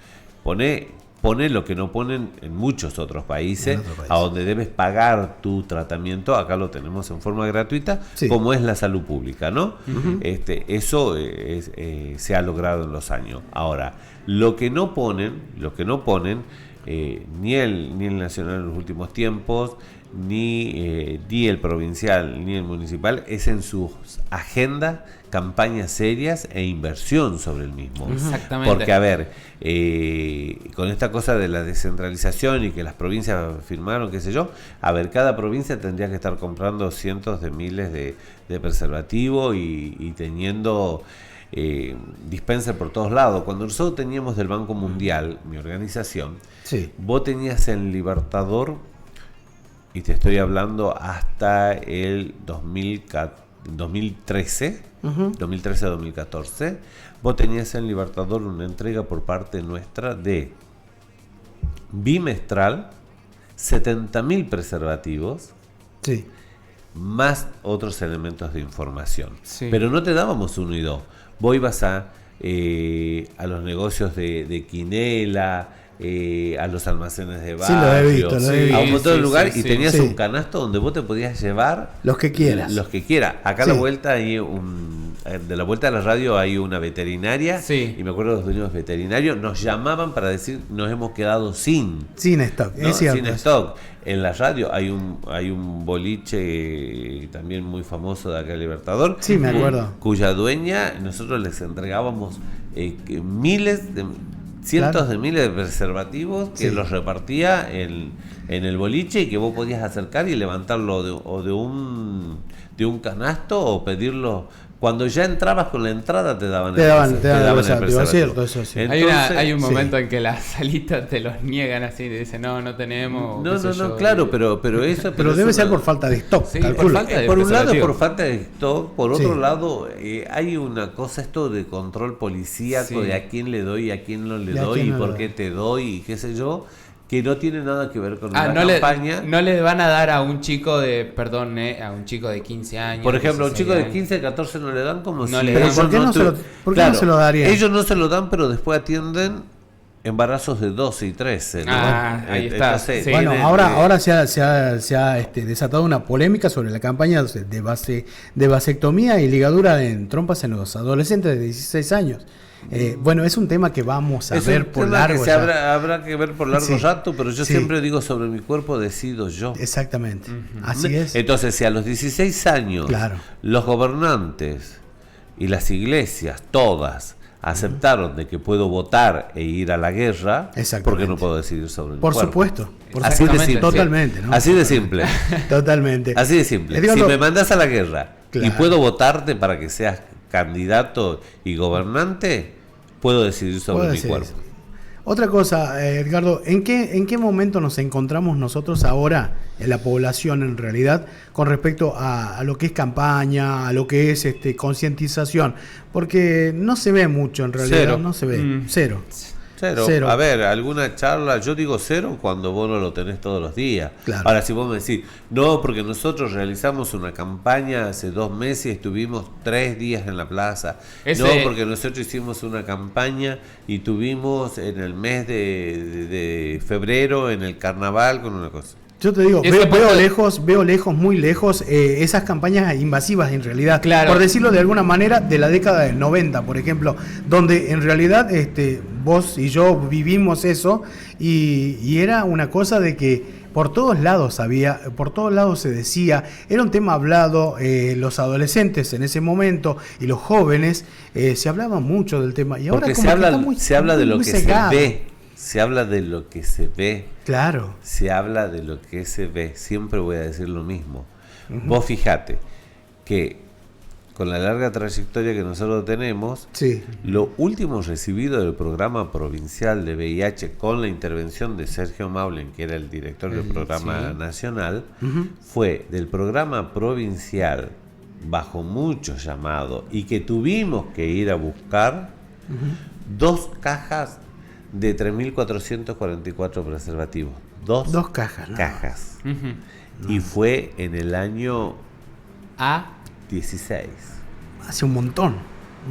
Pone lo que no ponen en muchos otros países, a donde debes pagar tu tratamiento. Acá lo tenemos en forma gratuita, como es la salud pública, ¿no? Eso se ha logrado en los años. Ahora, lo que no ponen, ni el nacional en los últimos tiempos, ni el provincial, ni el municipal, es en sus agendas campañas serias e inversión sobre el mismo. Exactamente. Porque, a ver, con esta cosa de la descentralización y que las provincias firmaron, qué sé yo, a ver, cada provincia tendría que estar comprando cientos de miles de preservativos y teniendo dispenser por todos lados. Cuando nosotros teníamos del Banco Mundial, mi organización, vos tenías en Libertador, y te estoy hablando hasta el 2013, 2013-2014, vos tenías en Libertador una entrega por parte nuestra de bimestral, 70.000 preservativos, más otros elementos de información. Pero no te dábamos 1 y 2. Vos ibas a los negocios de Quinela, a los almacenes de barrio, a un montón de lugares, y tenías un canasto donde vos te podías llevar los que quieras. Acá a la vuelta hay de la vuelta a la radio hay una veterinaria, y me acuerdo los dueños veterinarios nos llamaban para decir nos hemos quedado sin stock, ¿no? Sin stock. En la radio hay un boliche también muy famoso de acá, Libertador, me acuerdo, cuya dueña nosotros les entregábamos cientos de miles de preservativos que los repartía en el boliche, y que vos podías acercar y levantarlo de un canasto o pedirlo. Cuando ya entrabas con la entrada te daban el preservativo. Cierto, eso sí. Entonces, hay un momento en que las salitas te los niegan así, te dicen no tenemos. Claro, pero eso. Pero debe ser por falta de stock. Por un lado por falta de stock, por otro lado hay una cosa, esto de control policíaco, de a quién le doy y a quién no le doy y por qué te doy y qué sé yo, que no tiene nada que ver con la campaña. No le van a dar a un chico de 15 años. Por ejemplo, a un chico de 15, 14 no le dan como no si... le dan. ¿Por qué no se lo darían? Ellos no se lo dan, pero después atienden embarazos de 12 y 13. ¿no? Ahí está. Entonces, Sí. Bueno, ahora se ha desatado una polémica sobre la campaña de vasectomía y ligadura en trompas en los adolescentes de 16 años. Bueno, es un tema que vamos a ver por largo. Habrá que ver por largo rato, pero yo Sí. siempre digo, sobre mi cuerpo decido yo. Exactamente, así es. Entonces, si a los 16 años Claro. los gobernantes y las iglesias, todas, aceptaron de que puedo votar e ir a la guerra, Exactamente. porque no puedo decidir sobre mi Por cuerpo. supuesto. Así de simple. Totalmente, ¿no? Así de simple. Totalmente. Así de simple. Edgardo, Si me mandas a la guerra y Claro. puedo votarte para que seas candidato y gobernante, puedo decidir sobre puedo mi decir cuerpo. eso. Otra cosa, Edgardo, ¿en qué momento nos encontramos nosotros ahora en la población en realidad con respecto a lo que es campaña, a lo que es concientización? Porque no se ve mucho en realidad, Cero. no se ve, cero. Cero. A ver, alguna charla, yo digo cero cuando vos no lo tenés todos los días. Claro. Ahora, si vos me decís, no, porque nosotros realizamos una campaña hace 2 meses y estuvimos 3 días en la plaza. No, porque nosotros hicimos una campaña y tuvimos en el mes de febrero en el carnaval con una cosa. Yo te digo, veo lejos, muy lejos, esas campañas invasivas en realidad, Claro. por decirlo de alguna manera, de la década del 90, por ejemplo, donde en realidad vos y yo vivimos eso y era una cosa de que por todos lados se decía, era un tema hablado, los adolescentes en ese momento y los jóvenes se hablaba mucho del tema y ahora Porque como se habla de lo muy que cegado. se ve. Se habla de lo que se ve. Claro. Se habla de lo que se ve. Siempre voy a decir lo mismo. Vos fijate que con la larga trayectoria que nosotros tenemos, Sí. lo último recibido del programa provincial de VIH con la intervención de Sergio Maulen, que era el director del programa nacional, fue del programa provincial bajo mucho llamado y que tuvimos que ir a buscar 2 cajas de 3.444 preservativos. Dos cajas. ¿no? cajas. Y fue en el año A 16. Hace un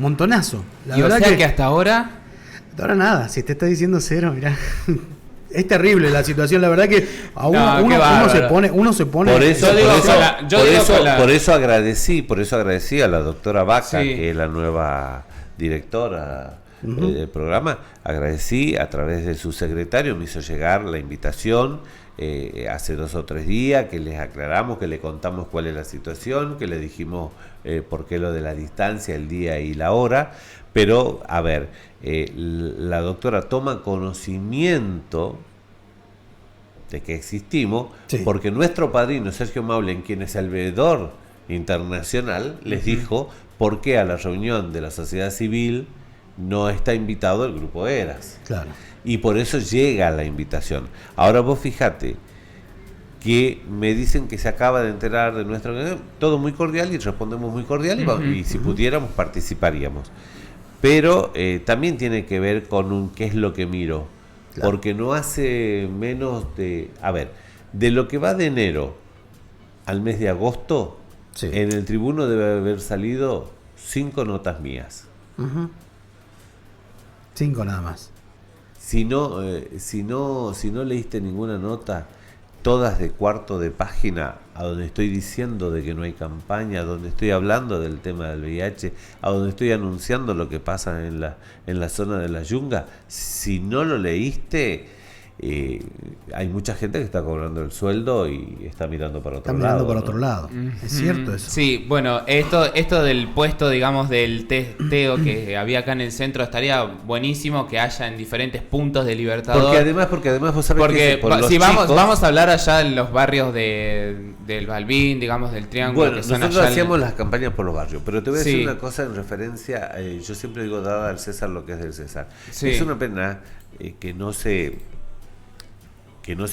montonazo. La y o verdad sea que hasta ahora ahora nada, si te está diciendo cero, mirá. Es terrible la situación, la verdad que a uno se pone Por eso, Yo por eso agradecí a la doctora Vaca, Sí. que es la nueva directora del programa. Agradecí a través de su secretario, me hizo llegar la invitación hace 2 o 3 días, que les aclaramos, que le contamos cuál es la situación, que le dijimos por qué lo de la distancia, el día y la hora. Pero, a ver, la doctora toma conocimiento de que existimos, Sí. porque nuestro padrino Sergio Maulen, quien es el veedor internacional, les dijo por qué a la reunión de la sociedad civil no está invitado el grupo ERAS. Claro. Y por eso llega la invitación. Ahora vos fíjate que me dicen que se acaba de enterar de nuestra organización, todo muy cordial y respondemos muy cordial y si pudiéramos participaríamos. Pero también tiene que ver con qué es lo que miro. Claro. Porque no hace menos de... A ver, de lo que va de enero al mes de agosto, sí, en el tribuno debe haber salido 5 notas mías. 5 nada más. Si no leíste ninguna nota, todas de cuarto de página, a donde estoy diciendo de que no hay campaña, a donde estoy hablando del tema del VIH, a donde estoy anunciando lo que pasa en la zona de la Yunga, si no lo leíste, hay mucha gente que está cobrando el sueldo y está mirando para otro lado. Está mirando para otro lado. Es cierto eso. Sí, bueno, esto del puesto, digamos, del testeo que había acá en el centro estaría buenísimo que haya en diferentes puntos de Libertador. Porque además vos sabés que si vamos a hablar allá en los barrios del Balbín, digamos, del Triángulo. Bueno, que son nosotros allá hacíamos las campañas por los barrios, pero te voy a decir una cosa en referencia, yo siempre digo, dada al César lo que es del César. Sí. Es una pena que no se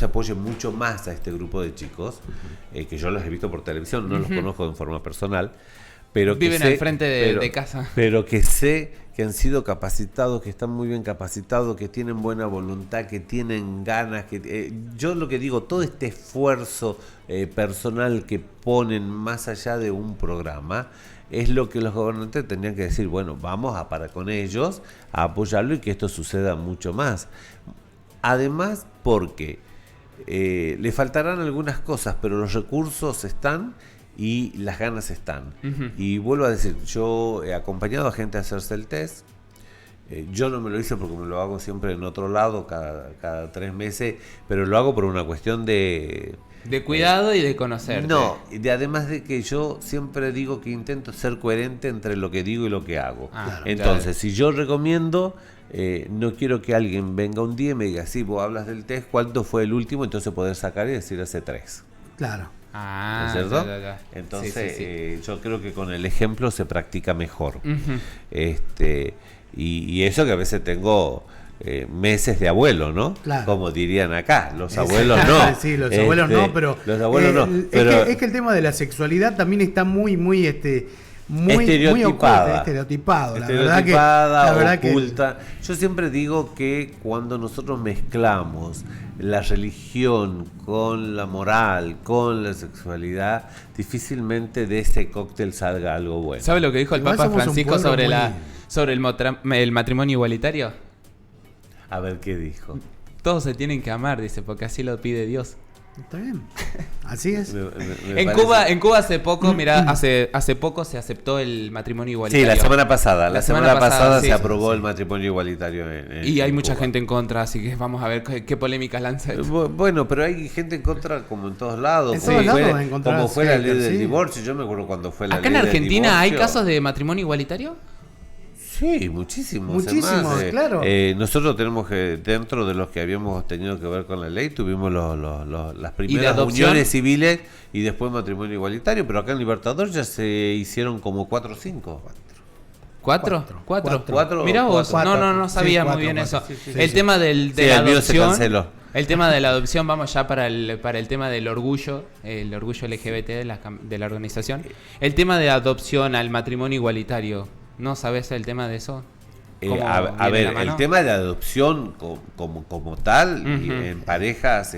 apoye mucho más a este grupo de chicos, que yo los he visto por televisión, no los conozco en forma personal, pero que viven al frente de casa. Pero que sé que han sido capacitados, que están muy bien capacitados, que tienen buena voluntad, que tienen ganas, que yo lo que digo, todo este esfuerzo personal que ponen más allá de un programa, es lo que los gobernantes tendrían que decir, bueno, vamos a parar con ellos, a apoyarlo y que esto suceda mucho más. Además, porque le faltarán algunas cosas, pero los recursos están y las ganas están. Y vuelvo a decir, yo he acompañado a gente a hacerse el test. Yo no me lo hice porque me lo hago siempre en otro lado, cada 3 meses, pero lo hago por una cuestión de cuidado y de conocerte. No, además de que yo siempre digo que intento ser coherente entre lo que digo y lo que hago. Claro. Entonces, si yo recomiendo, no quiero que alguien venga un día y me diga, sí, vos hablas del test, ¿cuánto fue el último? Entonces poder sacar y decir hace 3. Claro. ¿No es cierto? Entonces, yo creo que con el ejemplo se practica mejor. Y eso que a veces tengo meses de abuelo, ¿no? Claro. Como dirían acá, los abuelos no. Sí, los abuelos no, pero los abuelos no. Pero es que el tema de la sexualidad también está muy estereotipado. La verdad oculta. Yo siempre digo que cuando nosotros mezclamos la religión con la moral, con la sexualidad, difícilmente de ese cóctel salga algo bueno. ¿Sabe lo que dijo el Papa Francisco sobre el matrimonio igualitario? A ver qué dijo. Todos se tienen que amar, dice, porque así lo pide Dios. Está bien. Así es. En Cuba hace poco, hace poco se aceptó el matrimonio igualitario. Sí, la semana pasada. La semana pasada sí, se aprobó el matrimonio igualitario y hay mucha Cuba. gente en contra, así que vamos a ver qué polémicas lanza. Bueno, pero hay gente en contra como en todos lados. Como fue la ley del divorcio. Yo me acuerdo cuando fue la ley del divorcio. ¿Acá en Argentina hay casos de matrimonio igualitario? Sí, muchísimos. Muchísimos, claro. Nosotros tenemos que, dentro de los que habíamos tenido que ver con la ley, tuvimos las primeras uniones civiles y después matrimonio igualitario, pero acá en Libertador ya se hicieron como 4 o 5. ¿Cuatro? Cuatro. Mirá vos, no sabía muy bien eso. El tema de la adopción. Se canceló. El tema de la adopción, vamos ya para el tema del orgullo, el orgullo LGBT de la organización. El tema de adopción al matrimonio igualitario. ¿No sabes el tema de eso? A ver, el tema de la adopción como tal, en parejas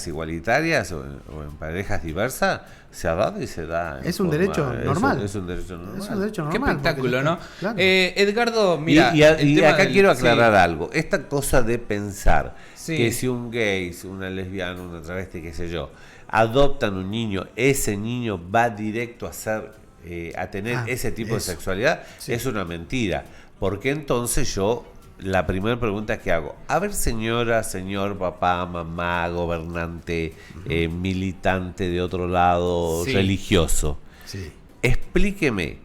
igualitarias o en parejas diversas, se ha dado y se da. Es un derecho normal. Es un derecho normal. Qué espectáculo, ¿no? Claro. Edgardo, mira. Y acá quiero aclarar algo. Esta cosa de pensar que si un gay, una lesbiana, una travesti, qué sé yo, adoptan un niño, ese niño va directo a tener ese tipo de sexualidad, es una mentira. Porque entonces la primera pregunta que hago, a ver señora, señor, papá, mamá, gobernante, militante de otro lado, religioso, explíqueme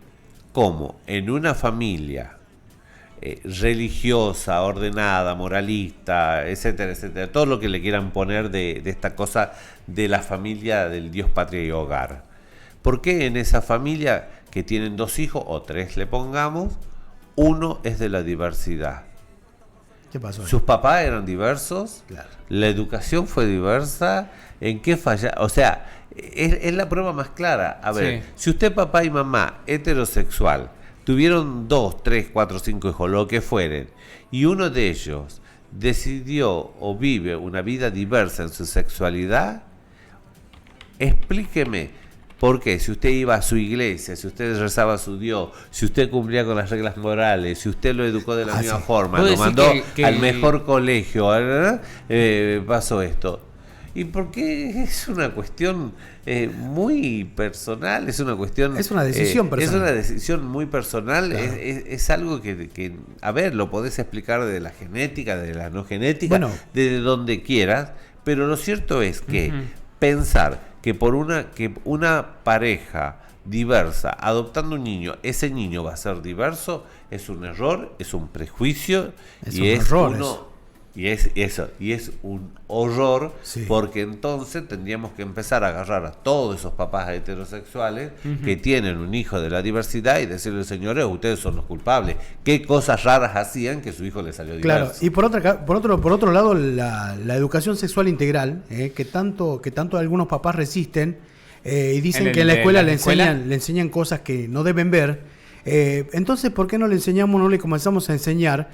cómo en una familia religiosa, ordenada, moralista, etcétera, etcétera, todo lo que le quieran poner de esta cosa de la familia del Dios, patria y hogar. ¿Por qué en esa familia que tienen 2 hijos, o 3 le pongamos, uno es de la diversidad? ¿Qué pasó? Sus papás eran diversos, claro. La educación fue diversa, ¿en qué falla? O sea, es la prueba más clara. A ver, si usted, papá y mamá, heterosexual, tuvieron 2, 3, 4, 5 hijos, lo que fueren, y uno de ellos decidió o vive una vida diversa en su sexualidad, explíqueme. Porque si usted iba a su iglesia, si usted rezaba a su Dios, si usted cumplía con las reglas morales, si usted lo educó de la misma forma, lo mandó al mejor colegio, pasó esto. Y porque es una cuestión muy personal, es una cuestión... Es una decisión personal. Es una decisión muy personal, claro. Es algo que, a ver, lo podés explicar de la genética, de la no genética, de donde quieras, pero lo cierto es que pensar que por una pareja diversa adoptando un niño, ese niño va a ser diverso, es un error, es un prejuicio y es un horror, porque entonces tendríamos que empezar a agarrar a todos esos papás heterosexuales que tienen un hijo de la diversidad y decirles, señores, ustedes son los culpables, qué cosas raras hacían que su hijo le salió diverso. Claro, y por otro lado la educación sexual integral, que tanto algunos papás resisten y dicen que en la escuela le enseñan cosas que no deben ver. Entonces, ¿por qué no le comenzamos a enseñar,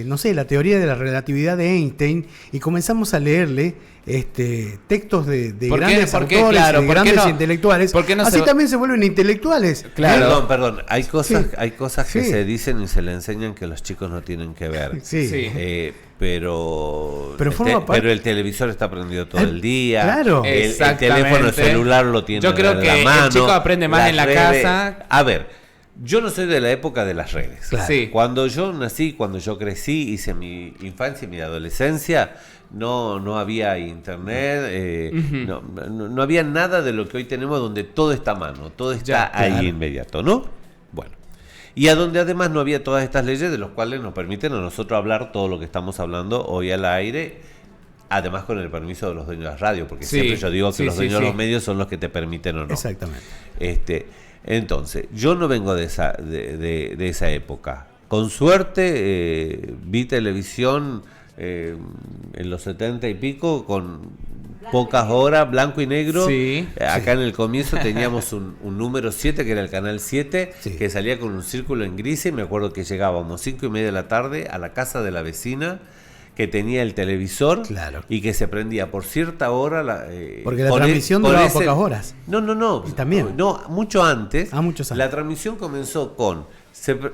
no sé, la teoría de la relatividad de Einstein y comenzamos a leerle textos de grandes autores, claro, de grandes no, intelectuales? Así también se vuelven intelectuales. Claro. Perdón. Hay cosas que se dicen y se le enseñan que los chicos no tienen que ver. Pero el televisor está prendido todo el día. Claro. El teléfono celular lo tiene Yo creo en que la mano, el chico aprende más en la casa. A ver, yo no soy de la época de las redes. Claro. Sí. Cuando yo nací, cuando yo crecí, hice mi infancia y mi adolescencia, no había internet, no había nada de lo que hoy tenemos donde todo está a mano, todo está ahí inmediato, ¿no? Bueno. Y a donde además no había todas estas leyes de las cuales nos permiten a nosotros hablar todo lo que estamos hablando hoy al aire, además con el permiso de los dueños de la radio, porque siempre yo digo que los dueños de los medios son los que te permiten o no. Exactamente. Entonces, yo no vengo de esa época. Con suerte vi televisión en los 70 y pico con pocas horas, blanco y negro. Acá en el comienzo teníamos un número 7, que era el canal 7, que salía con un círculo en gris, y me acuerdo que llegábamos 5:30 de la tarde a la casa de la vecina que tenía el televisor y que se prendía por cierta hora. Porque la transmisión duraba pocas horas. No. ¿Y también? No, mucho antes. Muchos años. La transmisión comenzó con...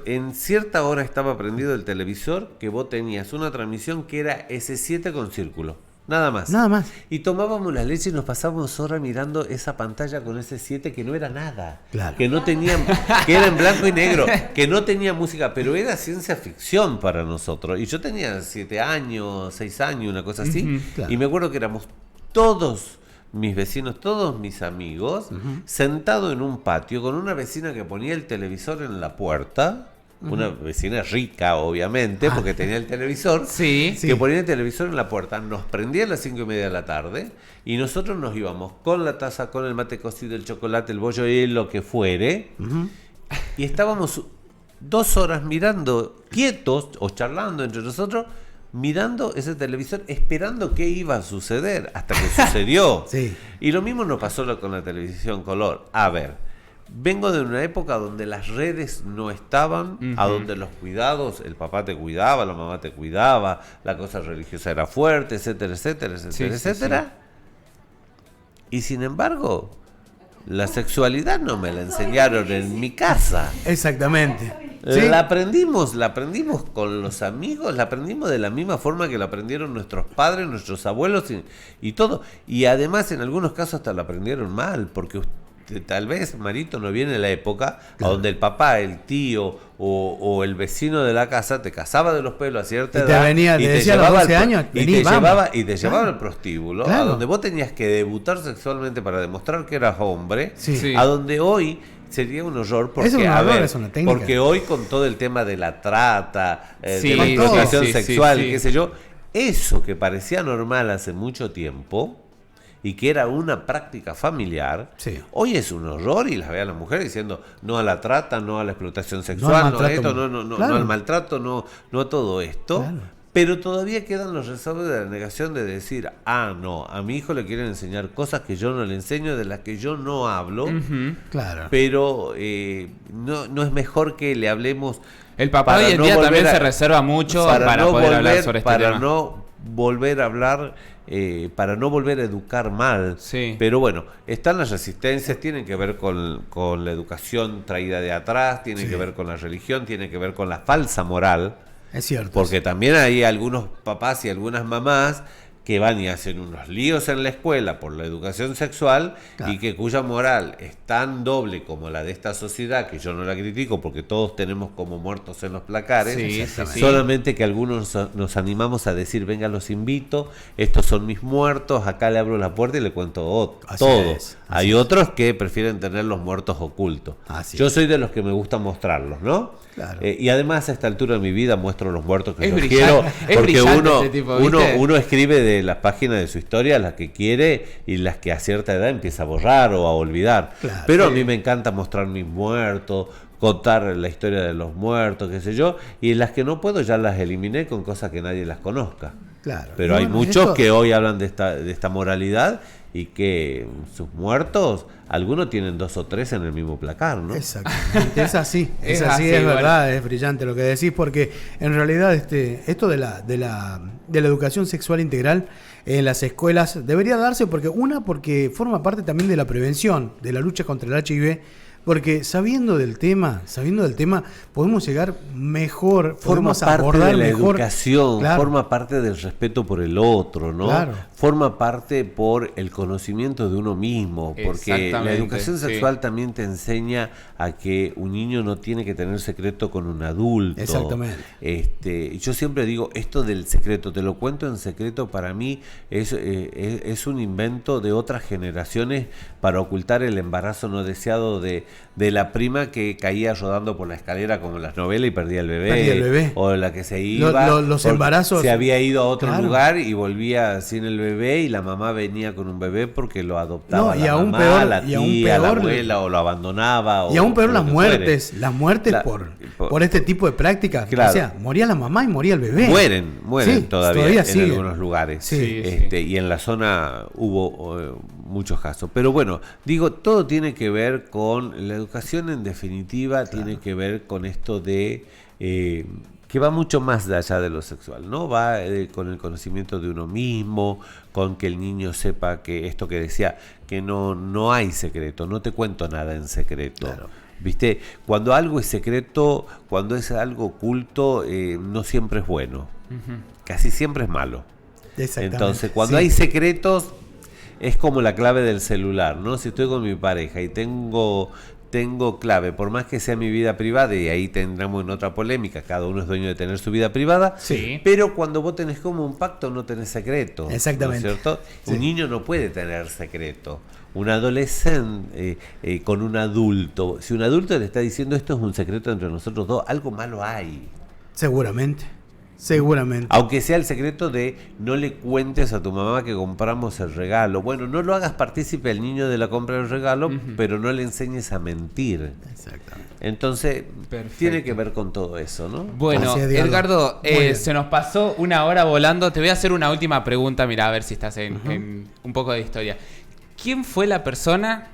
en cierta hora estaba prendido el televisor, que vos tenías una transmisión que era ese 7 con círculo. Nada más. Y tomábamos la leche y nos pasábamos horas mirando esa pantalla con ese 7 que no era nada. Claro. Que no tenía, que era en blanco y negro, que no tenía música, pero era ciencia ficción para nosotros. Y yo tenía 7 años, 6 años, una cosa así. Y me acuerdo que éramos todos mis vecinos, todos mis amigos, sentados en un patio con una vecina que ponía el televisor en la puerta. Una vecina rica, obviamente, porque tenía el televisor, que ponía el televisor en la puerta, nos prendía a las 5:30 de la tarde y nosotros nos íbamos con la taza, con el mate cocido, el chocolate, el bollo y lo que fuere, y estábamos 2 horas mirando, quietos o charlando entre nosotros, mirando ese televisor, esperando qué iba a suceder, hasta que sucedió. Y lo mismo nos pasó con la televisión color. A ver, vengo de una época donde las redes no estaban, a donde los cuidados, el papá te cuidaba, la mamá te cuidaba, la cosa religiosa era fuerte, etcétera, etcétera. Y sin embargo, la sexualidad no me la enseñaron en mi casa. Exactamente. La aprendimos con los amigos, la aprendimos de la misma forma que la aprendieron nuestros padres, nuestros abuelos y todo. Y además en algunos casos hasta la aprendieron mal, porque tal vez, Marito, no viene la época a donde el papá, el tío o el vecino de la casa te cazaba de los pelos a cierta edad y te llevaba a los 12 años, y te llevaba al prostíbulo, a donde vos tenías que debutar sexualmente para demostrar que eras hombre, a donde hoy sería un horror porque, es una técnica. Porque hoy con todo el tema de la trata, de la explotación sexual, qué sé yo, eso que parecía normal hace mucho tiempo y que era una práctica familiar, hoy es un horror, y las ve a las mujeres diciendo no a la trata, no a la explotación sexual, no a esto, no al maltrato, no a todo esto. Pero todavía quedan los rezagos de la negación de decir, no, a mi hijo le quieren enseñar cosas que yo no le enseño, de las que yo no hablo, pero no es mejor que le hablemos. El papá hoy en día también se reserva mucho para poder hablar sobre este tema. Para no volver a hablar, para no volver a educar mal. Pero bueno, están las resistencias, tienen que ver con la educación traída de atrás, tienen que ver con la religión, tienen que ver con la falsa moral. Es cierto. Porque también hay algunos papás y algunas mamás que van y hacen unos líos en la escuela por la educación sexual y que cuya moral es tan doble como la de esta sociedad, que yo no la critico porque todos tenemos como muertos en los placares, solamente que algunos nos animamos a decir, venga, los invito, estos son mis muertos, acá le abro la puerta y le cuento todo. Hay otros que prefieren tener los muertos ocultos. Yo soy de los que me gusta mostrarlos, ¿no? Y además a esta altura de mi vida muestro los muertos que yo quiero, porque uno escribe de las páginas de su historia las que quiere y las que a cierta edad empieza a borrar o a olvidar. Pero a mí me encanta mostrar mis muertos, contar la historia de los muertos, qué sé yo, y las que no puedo ya las eliminé con cosas que nadie las conozca. Claro. Pero hay muchos que hoy hablan de esta moralidad y que sus muertos, algunos tienen 2 o 3 en el mismo placar, ¿no? Exactamente, es así, es verdad, es brillante lo que decís, porque en realidad esto de la educación sexual integral en las escuelas debería darse porque forma parte también de la prevención, de la lucha contra el HIV. Porque sabiendo del tema, podemos llegar mejor, podemos abordar mejor. Forma parte de la educación, claro. Forma parte del respeto por el otro, ¿no? Claro. Forma parte por el conocimiento de uno mismo, porque la educación sexual también te enseña a que un niño no tiene que tener secreto con un adulto. Exactamente. Yo siempre digo, esto del secreto, te lo cuento en secreto, para mí es un invento de otras generaciones para ocultar el embarazo no deseado de la prima que caía rodando por la escalera como en las novelas y perdía el bebé. O la que se iba, los embarazos. Se había ido a otro lugar y volvía sin el bebé y la mamá venía con un bebé porque lo adoptaba la mamá, la tía, la abuela, o lo abandonaba. Y aún peor las muertes por este tipo de prácticas. Claro. O sea, moría la mamá y moría el bebé. Mueren todavía en siguen. algunos lugares. Sí. Y en la zona hubo muchos casos. Pero bueno, digo, todo tiene que ver con la educación, en definitiva, tiene que ver con esto de que va mucho más allá de lo sexual, ¿no? Va con el conocimiento de uno mismo, con que el niño sepa que esto que decía, que no hay secreto, no te cuento nada en secreto. Claro. ¿Viste? Cuando algo es secreto, cuando es algo oculto, no siempre es bueno. Casi siempre es malo. Entonces, cuando hay secretos, es como la clave del celular, ¿no? Si estoy con mi pareja y tengo clave, por más que sea mi vida privada, y ahí tendremos en otra polémica, cada uno es dueño de tener su vida privada, pero cuando vos tenés como un pacto no tenés secreto. Exactamente. ¿No es cierto? Sí. Un niño no puede tener secreto. Un adolescente con un adulto, si un adulto le está diciendo esto es un secreto entre nosotros dos, algo malo hay. Seguramente. Aunque sea el secreto de no le cuentes a tu mamá que compramos el regalo. Bueno, no lo hagas partícipe al niño de la compra del regalo, pero no le enseñes a mentir. Exactamente. Entonces, tiene que ver con todo eso, ¿no? Bueno, Edgardo, se nos pasó 1 hora volando. Te voy a hacer una última pregunta, mira, a ver si estás en un poco de historia. ¿Quién fue la persona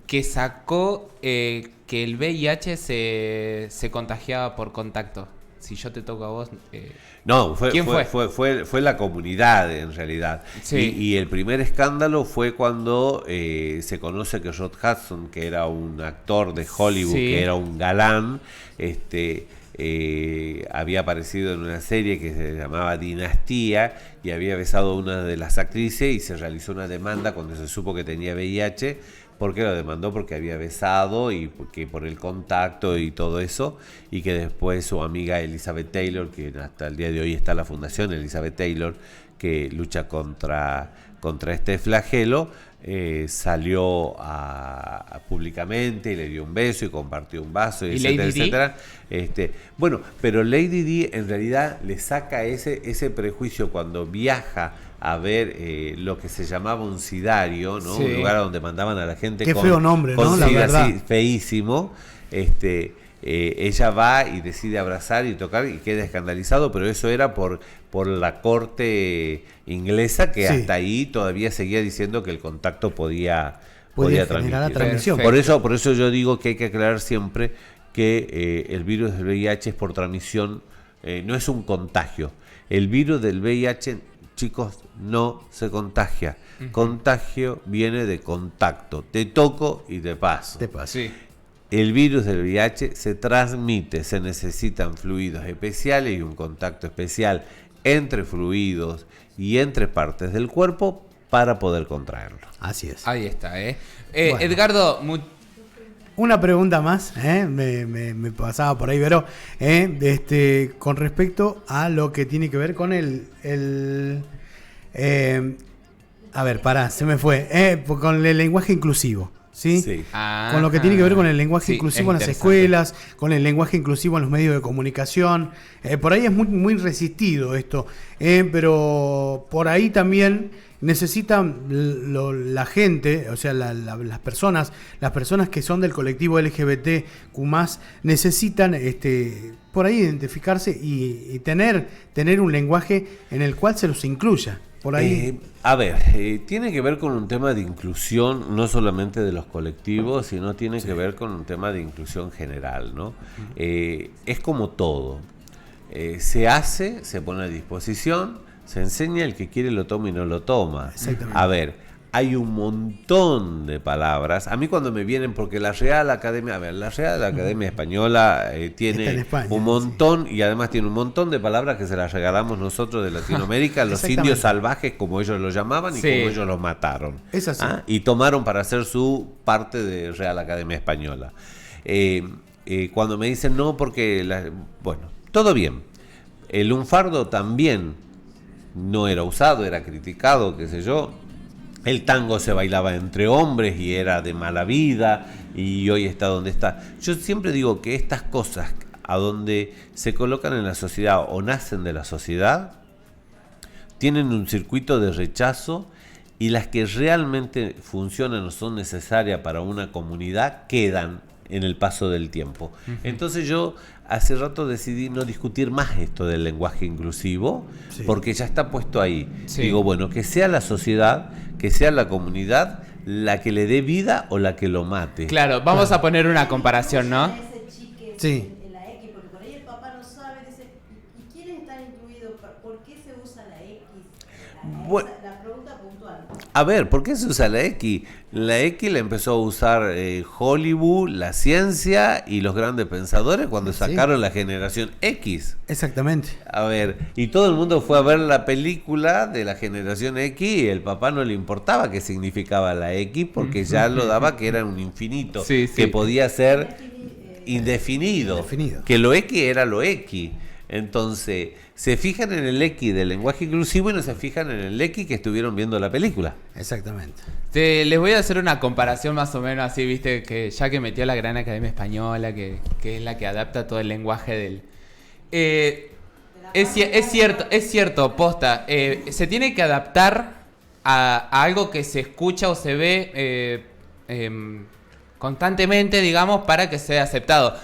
que sacó que el VIH se contagiaba por contacto? Si yo te toco a vos... No, ¿quién fue? Fue la comunidad, en realidad. Sí. Y el primer escándalo fue cuando se conoce que Rod Hudson, que era un actor de Hollywood, que era un galán, había aparecido en una serie que se llamaba Dinastía y había besado a una de las actrices y se realizó una demanda cuando se supo que tenía VIH. ¿Por qué lo demandó? Porque había besado y porque por el contacto y todo eso, y que después su amiga Elizabeth Taylor, que hasta el día de hoy está la fundación Elizabeth Taylor, que lucha contra este flagelo, salió públicamente y le dio un beso y compartió un vaso, y etcétera, etcétera. Bueno, pero Lady Di en realidad le saca ese prejuicio cuando viaja a ver lo que se llamaba un sidario, ¿no? Un lugar donde mandaban a la gente Qué feo nombre, ¿no? La verdad. Así, feísimo. Ella va y decide abrazar y tocar y queda escandalizado, pero eso era por la corte inglesa, que hasta ahí todavía seguía diciendo que el contacto podía generar la transmisión. Por eso yo digo que hay que aclarar siempre que el virus del VIH es por transmisión, no es un contagio. El virus del VIH, chicos, no se contagia. Contagio viene de contacto. Te toco y te paso. Sí. El virus del VIH se transmite, se necesitan fluidos especiales y un contacto especial entre fluidos y entre partes del cuerpo para poder contraerlo. Así es. Ahí está, bueno. Edgardo, una pregunta más, me pasaba por ahí, pero con respecto a lo que tiene que ver con a ver, se me fue, con el lenguaje inclusivo. ¿sí? Sí. Con lo que tiene que ver con el lenguaje inclusivo en las escuelas, con el lenguaje inclusivo en los medios de comunicación. Por ahí es muy, muy resistido esto, pero por ahí también necesitan la gente, o sea, las personas que son del colectivo LGBTQ+, necesitan por ahí identificarse y tener un lenguaje en el cual se los incluya. Por ahí. Tiene que ver con un tema de inclusión, no solamente de los colectivos, sino tiene que ver con un tema de inclusión general, ¿no? Es como todo. Se hace, se pone a disposición, se enseña, el que quiere lo toma y no lo toma. Exactamente. Hay un montón de palabras. A mí cuando me vienen, porque la Real Academia Española tiene España, un montón, y además tiene un montón de palabras que se las regalamos nosotros de Latinoamérica, los indios salvajes, como ellos lo llamaban, y como ellos los mataron. Es así. Y tomaron para hacer su parte de Real Academia Española. Cuando me dicen no, porque... bueno, todo bien. El lunfardo también no era usado, era criticado, qué sé yo. El tango se bailaba entre hombres y era de mala vida, y hoy está donde está. Yo siempre digo que estas cosas a donde se colocan en la sociedad o nacen de la sociedad tienen un circuito de rechazo, y las que realmente funcionan o son necesarias para una comunidad quedan en el paso del tiempo. Entonces yo hace rato decidí no discutir más esto del lenguaje inclusivo, porque ya está puesto ahí. Digo, bueno, que sea la sociedad, que sea la comunidad la que le dé vida o la que lo mate. Claro, vamos a poner una comparación, ¿no? Sí. En la X, porque por ahí el papá no sabe, dice, ¿y quiénes están incluidos? ¿Por qué se usa la X? La pregunta puntual. A ver, ¿por qué se usa la X? La X la empezó a usar Hollywood, la ciencia y los grandes pensadores cuando sacaron la generación X. Exactamente. A ver, y todo el mundo fue a ver la película de la generación X, y el papá no le importaba qué significaba la X, porque ya lo daba que era un infinito, que podía ser indefinido, que lo X era lo X. Entonces, se fijan en el X del lenguaje inclusivo y no se fijan en el X que estuvieron viendo la película. Exactamente. Les voy a hacer una comparación más o menos así, viste, que ya que metió la Gran Academia Española, que es la que adapta todo el lenguaje del... es cierto, posta. Se tiene que adaptar a algo que se escucha o se ve constantemente, digamos, para que sea aceptado.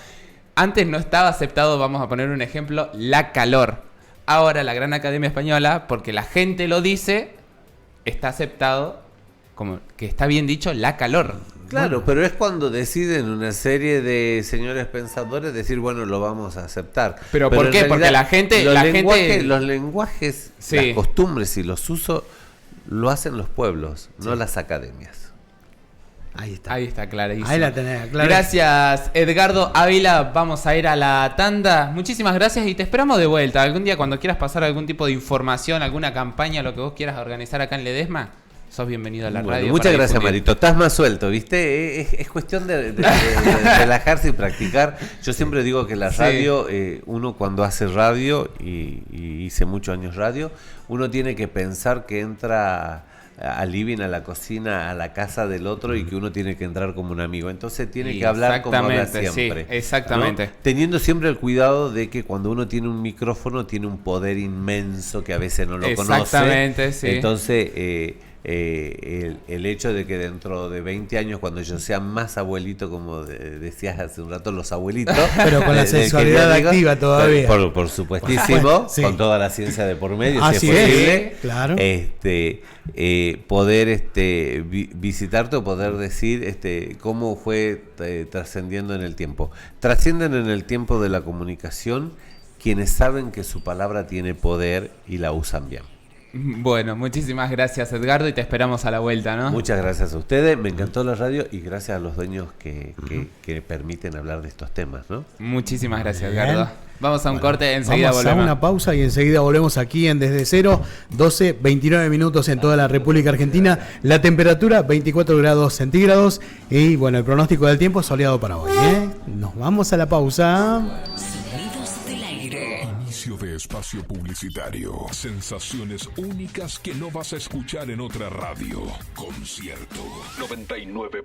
Antes no estaba aceptado, vamos a poner un ejemplo, la calor. Ahora la Gran Academia Española, porque la gente lo dice, está aceptado, como que está bien dicho, la calor. Claro, pero es cuando deciden una serie de señores pensadores decir, bueno, lo vamos a aceptar. ¿Pero por qué? Porque la gente... Los lenguajes, las costumbres y los usos lo hacen los pueblos, no las academias. Ahí está, clarísimo. Ahí la tenés, claro. Gracias, Edgardo Ávila. Vamos a ir a la tanda. Muchísimas gracias y te esperamos de vuelta. Algún día cuando quieras pasar algún tipo de información, alguna campaña, lo que vos quieras organizar acá en Ledesma, sos bienvenido a la radio. Muchas gracias, Marito. Estás más suelto, ¿viste? Es cuestión de relajarse y practicar. Yo siempre digo que la radio, uno cuando hace radio, y hice muchos años radio, uno tiene que pensar que entra al living, a la cocina, a la casa del otro, y que uno tiene que entrar como un amigo. Entonces tiene que hablar como habla siempre. Sí, exactamente. ¿No? Teniendo siempre el cuidado de que cuando uno tiene un micrófono tiene un poder inmenso que a veces no lo conoce. Exactamente, sí. Entonces, el hecho de que dentro de 20 años, cuando yo sea más abuelito, como decías hace un rato, los abuelitos, pero con la sexualidad activa todavía, por supuestísimo, con toda la ciencia de por medio, si es posible, claro. Poder visitarte o poder decir cómo fue trascendiendo en el tiempo. Trascienden en el tiempo de la comunicación quienes saben que su palabra tiene poder y la usan bien. Bueno, muchísimas gracias, Edgardo, y te esperamos a la vuelta, ¿no? Muchas gracias a ustedes, me encantó la radio y gracias a los dueños que permiten hablar de estos temas, ¿no? Muchísimas gracias, Edgardo. Vamos a un corte, enseguida volvemos. Vamos a una pausa y enseguida volvemos aquí en Desde Cero, 29 minutos en toda la República Argentina, la temperatura 24 grados centígrados y bueno, el pronóstico del tiempo soleado para hoy, ¿eh? Nos vamos a la pausa. De espacio publicitario. Sensaciones únicas que no vas a escuchar en otra radio. Concierto 99.9.